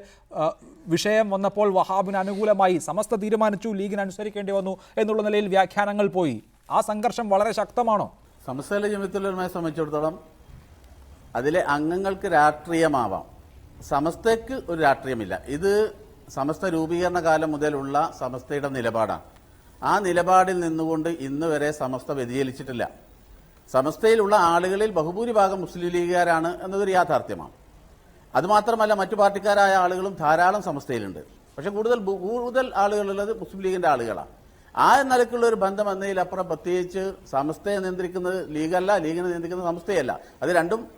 വിഷയം വന്നപ്പോൾ വഹാബിന് അനുകൂലമായി സമസ്ത തീരുമാനിച്ചു, ലീഗിന് അനുസരിക്കേണ്ടി വന്നു എന്നുള്ള നിലയിൽ വ്യാഖ്യാനങ്ങൾ പോയി. ആ സംഘർഷം വളരെ ശക്തമാണോ? സമസ്തയിലെ ജമിയത്തുലമയെ സംബന്ധിച്ചിടത്തോളം അതിലെ അംഗങ്ങൾക്ക് രാഷ്ട്രീയമാവാം, സമസ്തയ്ക്ക് ഒരു രാഷ്ട്രീയമില്ല. ഇത് സമസ്ത രൂപീകരണ കാലം മുതലുള്ള സമസ്തയുടെ നിലപാടാണ്. ആ നിലപാടിൽ നിന്നുകൊണ്ട് ഇന്ന് വരെ സമസ്ത വ്യതിചലിച്ചിട്ടില്ല. സമസ്തയിലുള്ള ആളുകളിൽ ബഹുഭൂരിഭാഗം മുസ്ലിം ലീഗുകാരാണ് എന്നതൊരു യാഥാർത്ഥ്യമാണ്. അതുമാത്രമല്ല, മറ്റു പാർട്ടിക്കാരായ ആളുകളും ധാരാളം സമസ്തയിലുണ്ട്. പക്ഷെ കൂടുതൽ ആളുകളുള്ളത് മുസ്ലിം ലീഗിന്റെ ആളുകളാണ്. ആ നിലക്കുള്ള ഒരു ബന്ധം എന്നതിലപ്പുറം പ്രത്യേകിച്ച് സമസ്തയെ നിയന്ത്രിക്കുന്നത് ലീഗല്ല, ലീഗിനെ നിയന്ത്രിക്കുന്നത് സമസ്തയല്ല. അത്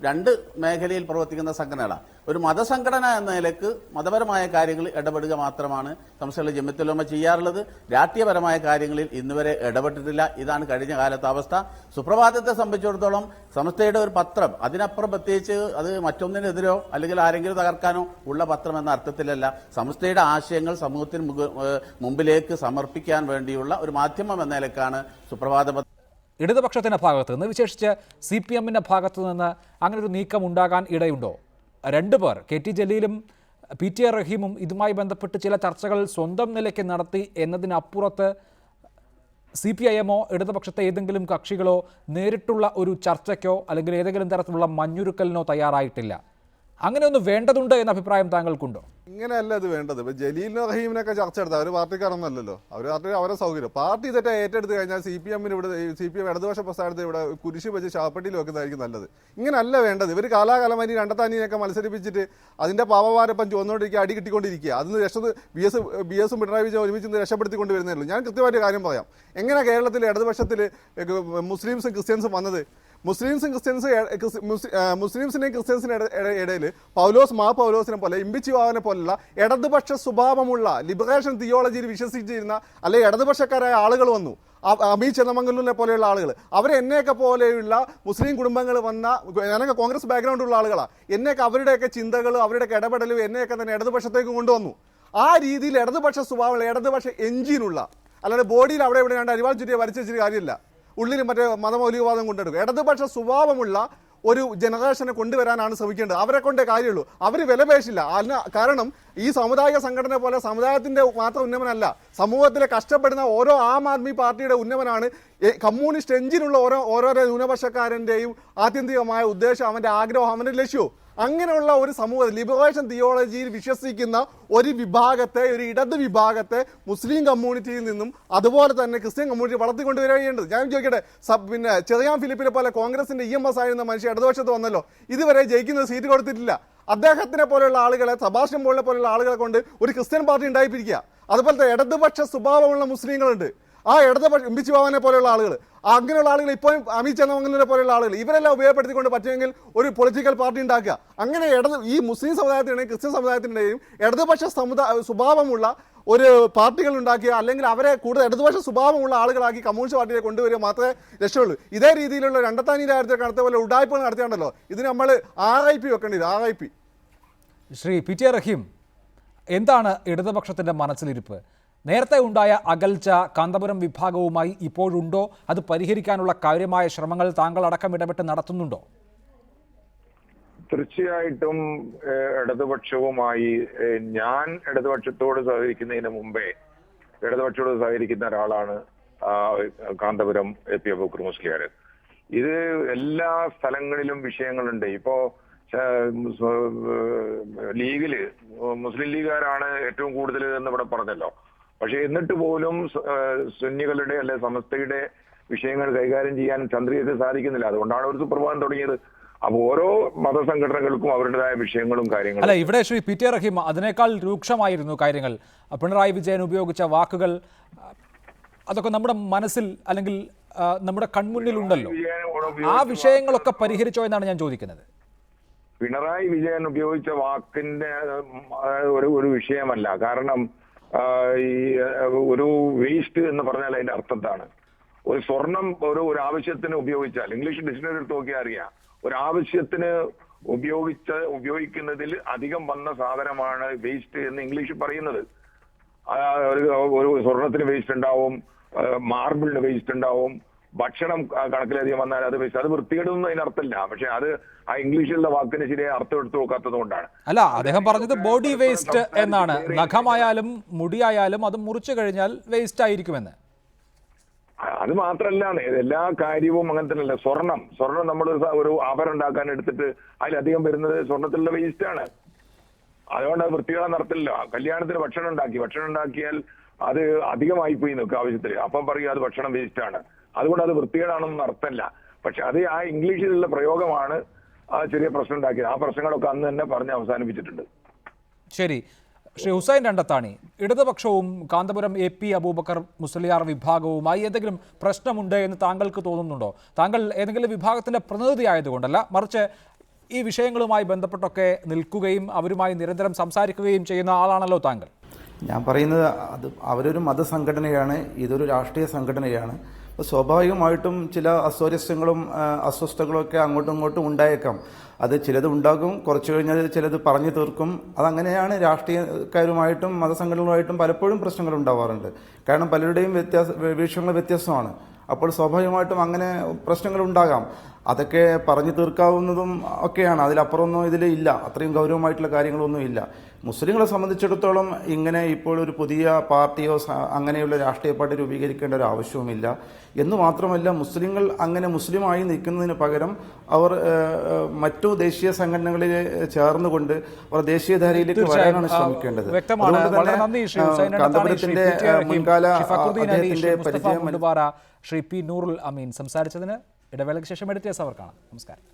രണ്ട് മേഖലയിൽ പ്രവർത്തിക്കുന്ന സംഘടനകളാണ്. ഒരു മതസംഘടന എന്ന നിലക്ക് മതപരമായ കാര്യങ്ങളിൽ ഇടപെടുക മാത്രമാണ് സംസ്ഥാന ജമിഅത്തുൽ ഉലമ ചെയ്യാറുള്ളത്. രാഷ്ട്രീയപരമായ കാര്യങ്ങളിൽ ഇന്നുവരെ ഇടപെട്ടിട്ടില്ല. ഇതാണ് കഴിഞ്ഞ കാലത്തെ അവസ്ഥ. സുപ്രഭാതത്തെ സംബന്ധിച്ചിടത്തോളം സമസ്തയുടെ ഒരു പത്രം, അതിനപ്പുറം പ്രത്യേകിച്ച് അത് മറ്റൊന്നിനെതിരോ അല്ലെങ്കിൽ ആരെങ്കിലും തകർക്കാനോ ഉള്ള പത്രം എന്ന അർത്ഥത്തിലല്ല, സമസ്തയുടെ ആശയങ്ങൾ സമൂഹത്തിന് മുമ്പിലേക്ക് സമർപ്പിക്കാൻ വേണ്ടിയുള്ള ഒരു മാധ്യമം എന്ന നിലക്കാണ് സുപ്രഭാത. ഇടതുപക്ഷത്തിന്റെ ഭാഗത്ത് നിന്ന്, വിശേഷിച്ച് CPM-ന്റെ ഭാഗത്തു നിന്ന് അങ്ങനെ ഒരു നീക്കം ഉണ്ടാകാൻ ഇടയുണ്ടോ? രണ്ടുപേർ, KT ജലീലും PT റഹീമും ഇതുമായി ബന്ധപ്പെട്ട് ചില ചർച്ചകൾ സ്വന്തം നിലയ്ക്ക് നടത്തി എന്നതിനപ്പുറത്ത് CPIM-ഓ ഇടതുപക്ഷത്തെ ഏതെങ്കിലും കക്ഷികളോ നേരിട്ടുള്ള ഒരു ചർച്ചയ്ക്കോ അല്ലെങ്കിൽ ഏതെങ്കിലും തരത്തിലുള്ള മഞ്ഞുരുക്കലിനോ തയ്യാറായിട്ടില്ല. അങ്ങനെ ഒന്ന് വേണ്ടതുണ്ട് എന്ന അഭിപ്രായം താങ്കൾക്കുണ്ടോ? ഇങ്ങനെയല്ല ഇത് വേണ്ടത്. ഇപ്പോൾ ജലീലിനും റഹീമിനൊക്കെ ചർച്ച എടുത്താൽ അവർ പാർട്ടിക്കാരൊന്നുമല്ലല്ലോ, അവരെ സൗകര്യം. പാർട്ടി ഇതൊക്കെ ഏറ്റെടുത്ത് കഴിഞ്ഞാൽ CPM-ന് ഇവിടെ CPM ഇടതുപക്ഷ പ്രസ്ഥാനത്ത് ഇവിടെ കുരിശ് വെച്ച് ശവപ്പെട്ടിയിൽ വെക്കുന്നതായിരിക്കും നല്ലത്. ഇങ്ങനല്ല വേണ്ടത്. ഇവർ കാലാകാലമായി രണ്ടത്താനിയൊക്കെ മത്സരിപ്പിച്ചിട്ട് അതിൻ്റെ പാവഭാരപ്പം ചുവന്നുകൊണ്ടിരിക്കുക, അടി കിട്ടിക്കൊണ്ടിരിക്കുക. അതിന് BS-ഉം പിണറായി വിജയൻ ഒരുമിച്ച് രക്ഷപ്പെടുത്തിക്കൊണ്ട് വരുന്നേ. ഞാൻ കൃത്യമായിട്ട് കാര്യം പറയാം. എങ്ങനെ കേരളത്തിൽ ഇടതുപക്ഷത്തിൽ മുസ്ലിംസും ക്രിസ്ത്യൻസും വന്നത്? മുസ്ലിംസിനെയും ക്രിസ്ത്യൻസിനും ഇടയിൽ പൗലോസിനെ പോലെ ഇമ്പിച്ചിവാവിനെ പോലുള്ള ഇടതുപക്ഷ സ്വഭാവമുള്ള ലിബറേഷൻ തിയോളജിയിൽ വിശ്വസിച്ചിരുന്ന അല്ലെങ്കിൽ ഇടതുപക്ഷക്കാരായ ആളുകൾ വന്നു. അമീത് ചെന്നമംഗലൂരിനെ പോലെയുള്ള ആളുകൾ, എന്നെയൊക്കെ പോലെയുള്ള മുസ്ലിം കുടുംബങ്ങൾ വന്ന, ഞാനൊക്കെ കോൺഗ്രസ് ബാക്ക്ഗ്രൗണ്ടുള്ള ആളുകളാണ്, എന്നെയൊക്കെ അവരുടെയൊക്കെ ചിന്തകളും അവരുടെയൊക്കെ ഇടപെടലും എന്നെയൊക്കെ തന്നെ ഇടതുപക്ഷത്തേക്ക് കൊണ്ടുവന്നു. ആ രീതിയിൽ ഇടതുപക്ഷ സ്വഭാവമുള്ള ഇടതുപക്ഷ എഞ്ചിനുള്ള, അല്ലാതെ ബോഡിയിൽ അവിടെ ഇവിടെ കണ്ട് അരിവാൾ ചുറ്റിയെ വരച്ചു വെച്ചിട്ട് കാര്യമില്ല, ഉള്ളിൽ മറ്റേ മതമൗലികവാദം കൊണ്ടെടുക്കും. ഇടതുപക്ഷ സ്വഭാവമുള്ള ഒരു ജനറേഷനെ കൊണ്ടുവരാനാണ് ശ്രമിക്കേണ്ടത്. അവരെ കൊണ്ടേ കാര്യമുള്ളൂ. അവർ വിലപേശില്ല. കാരണം ഈ സാമുദായിക സംഘടന പോലെ സമുദായത്തിൻ്റെ മാത്രം ഉന്നമനമല്ല, സമൂഹത്തിലെ കഷ്ടപ്പെടുന്ന ഓരോ ആം ആദ്മി പാർട്ടിയുടെ ഉന്നമനാണ്. കമ്മ്യൂണിസ്റ്റ് എഞ്ചിനുള്ള ഓരോരോ ന്യൂനപക്ഷക്കാരൻ്റെയും ആത്യന്തികമായ ഉദ്ദേശം, അവൻ്റെ ആഗ്രഹം, അവൻ്റെ ലക്ഷ്യവും. അങ്ങനെയുള്ള ഒരു സമൂഹം ലിബറേഷൻ തിയോളജിയിൽ വിശ്വസിക്കുന്ന ഒരു വിഭാഗത്തെ, ഒരു ഇടത് വിഭാഗത്തെ മുസ്ലിം കമ്മ്യൂണിറ്റിയിൽ നിന്നും അതുപോലെ തന്നെ ക്രിസ്ത്യൻ കമ്മ്യൂണിറ്റി വളർത്തിക്കൊണ്ടുവരേണ്ടത്. ഞാൻ ചോദിക്കട്ടെ, ചെറിയാൻ ഫിലിപ്പിനെ പോലെ കോൺഗ്രസിന്റെ EMS ആയിരുന്ന മനുഷ്യൻ ഇടതുപക്ഷത്ത് വന്നല്ലോ, ഇതുവരെ ജയിക്കുന്ന സീറ്റ് കൊടുത്തിട്ടില്ല. അദ്ദേഹത്തിനെ പോലെയുള്ള ആളുകളെ, സബാസ്റ്റ്യൻ പോളിനെ പോലെയുള്ള ആളുകളെ കൊണ്ട് ഒരു ക്രിസ്ത്യൻ പാർട്ടി ഉണ്ടായിപ്പിരിക്കുക. അതുപോലത്തെ ഇടതുപക്ഷ സ്വഭാവമുള്ള മുസ്ലിങ്ങളുണ്ട്. ആ ഇടതുപക്ഷ ഇമ്പിച്ചിവാവിനെ പോലെയുള്ള ആളുകൾ, അങ്ങനെയുള്ള ആളുകൾ, ഇപ്പോഴും അമീത് ചെന്നമംഗലിനെ പോലെയുള്ള ആളുകൾ, ഇവരെല്ലാം ഉപയോഗപ്പെടുത്തിക്കൊണ്ട് പറ്റുമെങ്കിൽ ഒരു പൊളിറ്റിക്കൽ പാർട്ടി ഉണ്ടാക്കുക. അങ്ങനെ ഈ മുസ്ലിം സമുദായത്തിൻ്റെയും ക്രിസ്ത്യൻ സമുദായത്തിൻ്റെയും ഇടതുപക്ഷ സ്വഭാവമുള്ള ഒരു പാർട്ടികൾ ഉണ്ടാക്കുക, അല്ലെങ്കിൽ അവരെ കൂടുതൽ ഇടതുപക്ഷ സ്വഭാവമുള്ള ആളുകളാക്കി കമ്മ്യൂണിസ്റ്റ് പാർട്ടിയെ കൊണ്ടുവരിക മാത്രമേ രക്ഷയുള്ളൂ. ഇതേ രീതിയിലുള്ള രണ്ടത്താനി രാജ്യത്തെ നടത്തിയ പോലെ ഉഡായ്പകൾ നടത്തിയാണ്ടല്ലോ, ഇതിന് നമ്മൾ RIP വെക്കേണ്ടത്. RIP. ശ്രീ PT റഹീം, എന്താണ് ഇടതുപക്ഷത്തിൻ്റെ മനസ്സിലിരിപ്പ്? നേരത്തെ ഉണ്ടായ അകൽച്ച കാന്തപുരം വിഭാഗവുമായി ഇപ്പോഴുണ്ടോ? അത് പരിഹരിക്കാനുള്ള കാര്യമായ ശ്രമങ്ങൾ താങ്കൾ അടക്കം ഇടപെട്ട് നടത്തുന്നുണ്ടോ? തീർച്ചയായിട്ടും ഇടതുപക്ഷവുമായി ഞാൻ ഇടതുപക്ഷത്തോട് സഹകരിക്കുന്നതിന് മുമ്പേ ഇടതുപക്ഷത്തോട് സഹകരിക്കുന്ന ഒരാളാണ് കാന്തപുരം AP അബൂബക്കർ മുസ്ലിയാർ. ഇത് എല്ലാ സ്ഥലങ്ങളിലും വിഷയങ്ങളുണ്ട്. ഇപ്പോ ലീഗില് മുസ്ലിം ലീഗുകാരാണ് ഏറ്റവും കൂടുതൽ എന്ന് ഇവിടെ പറഞ്ഞല്ലോ. പക്ഷെ എന്നിട്ട് പോലും സുന്നികളുടെ അല്ലെ സമസ്തയുടെ വിഷയങ്ങൾ കൈകാര്യം ചെയ്യാൻ ചന്ദ്രികയ്ക്ക് സാധിക്കുന്നില്ല. അതുകൊണ്ടാണ് ഒരു സുപ്രഭാതം തുടങ്ങിയത്. അപ്പോൾ ഓരോ മതസംഘടനകൾക്കും അവരുടേതായ വിഷയങ്ങളും കാര്യങ്ങളും. അല്ല, ഇവിടെ ശ്രീ PT റഹീം, അതിനേക്കാൾ രൂക്ഷമായിരുന്നു കാര്യങ്ങൾ. പിണറായി വിജയൻ ഉപയോഗിച്ച വാക്കുകൾ, അതൊക്കെ നമ്മുടെ മനസ്സിൽ അല്ലെങ്കിൽ നമ്മുടെ കൺമുന്നിലുണ്ടല്ലോ. ആ വിഷയങ്ങളൊക്കെ പരിഹരിച്ചോ എന്നാണ് ഞാൻ ചോദിക്കുന്നത്. പിണറായി വിജയൻ ഉപയോഗിച്ച വാക്കിന്റെ ഒരു വിഷയമല്ല. കാരണം ഈ ഒരു വേസ്റ്റ് എന്ന് പറഞ്ഞാൽ അതിന്റെ അർത്ഥം എന്താണ്? ഒരു സ്വർണം ഒരു ആവശ്യത്തിന് ഉപയോഗിച്ചാൽ, ഇംഗ്ലീഷ് ഡിക്ഷണറി എടുത്ത് നോക്കിയാൽ അറിയാം, ഒരു ആവശ്യത്തിന് ഉപയോഗിക്കുന്നതിൽ അധികം വന്ന സാധനമാണ് വേസ്റ്റ് എന്ന് ഇംഗ്ലീഷ് പറയുന്നത്. ഒരു സ്വർണത്തിന് വേസ്റ്റ് ഉണ്ടാവും, മാർബിളിന് വേസ്റ്റ് ഉണ്ടാവും, ഭക്ഷണം കണക്കിലധികം വന്നാൽ അത് വേസ്റ്റ്. അത് വൃത്തികേടൊന്നും അതിനർത്ഥമില്ല. പക്ഷെ അത് ആ ഇംഗ്ലീഷിലുള്ള വാക്കിന് ശരിയായ അർത്ഥം എടുത്തു നോക്കാത്തത് കൊണ്ടാണ്. അല്ല, അദ്ദേഹം പറഞ്ഞത് ബോഡി വേസ്റ്റ് എന്നാണ്. നഖമായാലും മുടിയായാലും അത് മുറിച്ചു കഴിഞ്ഞാൽ വേസ്റ്റ് ആയിരിക്കുമെന്ന്. അത് മാത്രല്ല, എല്ലാ കാര്യവും അങ്ങനെ തന്നെയല്ല. സ്വർണം നമ്മൾ ഒരു ആഭരണം ഉണ്ടാക്കാൻ എടുത്തിട്ട് അതിലധികം വരുന്നത് സ്വർണത്തിലുള്ള വേസ്റ്റ് ആണ്. അതുകൊണ്ട് അത് വൃത്തികേടാൻ നടത്തില്ല. കല്യാണത്തിന് ഭക്ഷണം ഉണ്ടാക്കിയാൽ അത് അധികമായി പോയി നിൽക്കുക ആവശ്യത്തിൽ, അപ്പം പറയും അത് ഭക്ഷണം വേസ്റ്റ് ആണ്. അതുകൊണ്ട് അത് വൃത്തികേടാണെന്നൊന്നും അർത്ഥമല്ല. പക്ഷെ അത് ആ ഇംഗ്ലീഷിലുള്ള പ്രയോഗമാണ് ആ ചെറിയ പ്രശ്നം ഉണ്ടാക്കിയത്. ആ പ്രശ്നങ്ങളൊക്കെ അന്ന് തന്നെ പറഞ്ഞ് അവസാനിപ്പിച്ചിട്ടുണ്ട്. ശരി, ശ്രീ ഹുസൈൻ രണ്ടത്താണി, ഇടതുപക്ഷവും കാന്തപുരം AP അബൂബക്കർ മുസ്ലിയാർ വിഭാഗവുമായി എന്തെങ്കിലും പ്രശ്നമുണ്ട് എന്ന് താങ്കൾക്ക് തോന്നുന്നുണ്ടോ? താങ്കൾ ഏതെങ്കിലും വിഭാഗത്തിന്റെ പ്രതിനിധിയായതുകൊണ്ടല്ല, മറിച്ച് ഈ വിഷയങ്ങളുമായി ബന്ധപ്പെട്ടൊക്കെ നിൽക്കുകയും അവരുമായി നിരന്തരം സംസാരിക്കുകയും ചെയ്യുന്ന ആളാണല്ലോ താങ്കൾ. ഞാൻ പറയുന്നത് അത് അവരൊരു മതസംഘടനയാണ്, ഇതൊരു രാഷ്ട്രീയ സംഘടനയാണ്. അപ്പോൾ സ്വാഭാവികമായിട്ടും ചില അസ്വാരസ്യങ്ങളും അസ്വസ്ഥകളും ഒക്കെ അങ്ങോട്ടും ഇങ്ങോട്ടും ഉണ്ടായേക്കാം. അത് ചിലത് ഉണ്ടാകും, കുറച്ച് കഴിഞ്ഞാൽ ചിലത് പറഞ്ഞു തീർക്കും. അതങ്ങനെയാണ്. രാഷ്ട്രീയക്കാരുമായിട്ടും മതസംഘടനകളുമായിട്ടും പലപ്പോഴും പ്രശ്നങ്ങൾ ഉണ്ടാവാറുണ്ട്. കാരണം പലരുടെയും വീക്ഷണങ്ങൾ വ്യത്യസ്തമാണ്. അപ്പോൾ സ്വാഭാവികമായിട്ടും അങ്ങനെ പ്രശ്നങ്ങൾ ഉണ്ടാകാം. അതൊക്കെ പറഞ്ഞു തീർക്കാവുന്നതും ഒക്കെയാണ്. അതിലപ്പുറമൊന്നും ഇതിൽ ഇല്ല. അത്രയും ഗൗരവമായിട്ടുള്ള കാര്യങ്ങളൊന്നും ഇല്ല. മുസ്ലിങ്ങളെ സംബന്ധിച്ചിടത്തോളം ഇങ്ങനെ ഇപ്പോൾ ഒരു പുതിയ പാർട്ടിയോ അങ്ങനെയുള്ള രാഷ്ട്രീയ പാർട്ടി രൂപീകരിക്കേണ്ട ഒരു ആവശ്യവുമില്ല. എന്ന് മാത്രമല്ല, മുസ്ലിങ്ങൾ അങ്ങനെ മുസ്ലിമായി നിൽക്കുന്നതിന് പകരം അവർ മറ്റു ദേശീയ സംഘടനകളിൽ ചേർന്നുകൊണ്ട് അവർ ദേശീയധാരയിലേക്ക് വരാനാണ് ശ്രമിക്കേണ്ടത്. കാന്തപുരത്തിന്റെ മുൻകാല അദ്ദേഹത്തിന്റെ പരിചയം ശ്രീ P. നൂറുൽ അമീൻ സംസാരിച്ചതിന് ഇടവേളയ്ക്ക് ശേഷം എഡിറ്റേഴ്സ് അവർ കാണാം. നമസ്കാരം.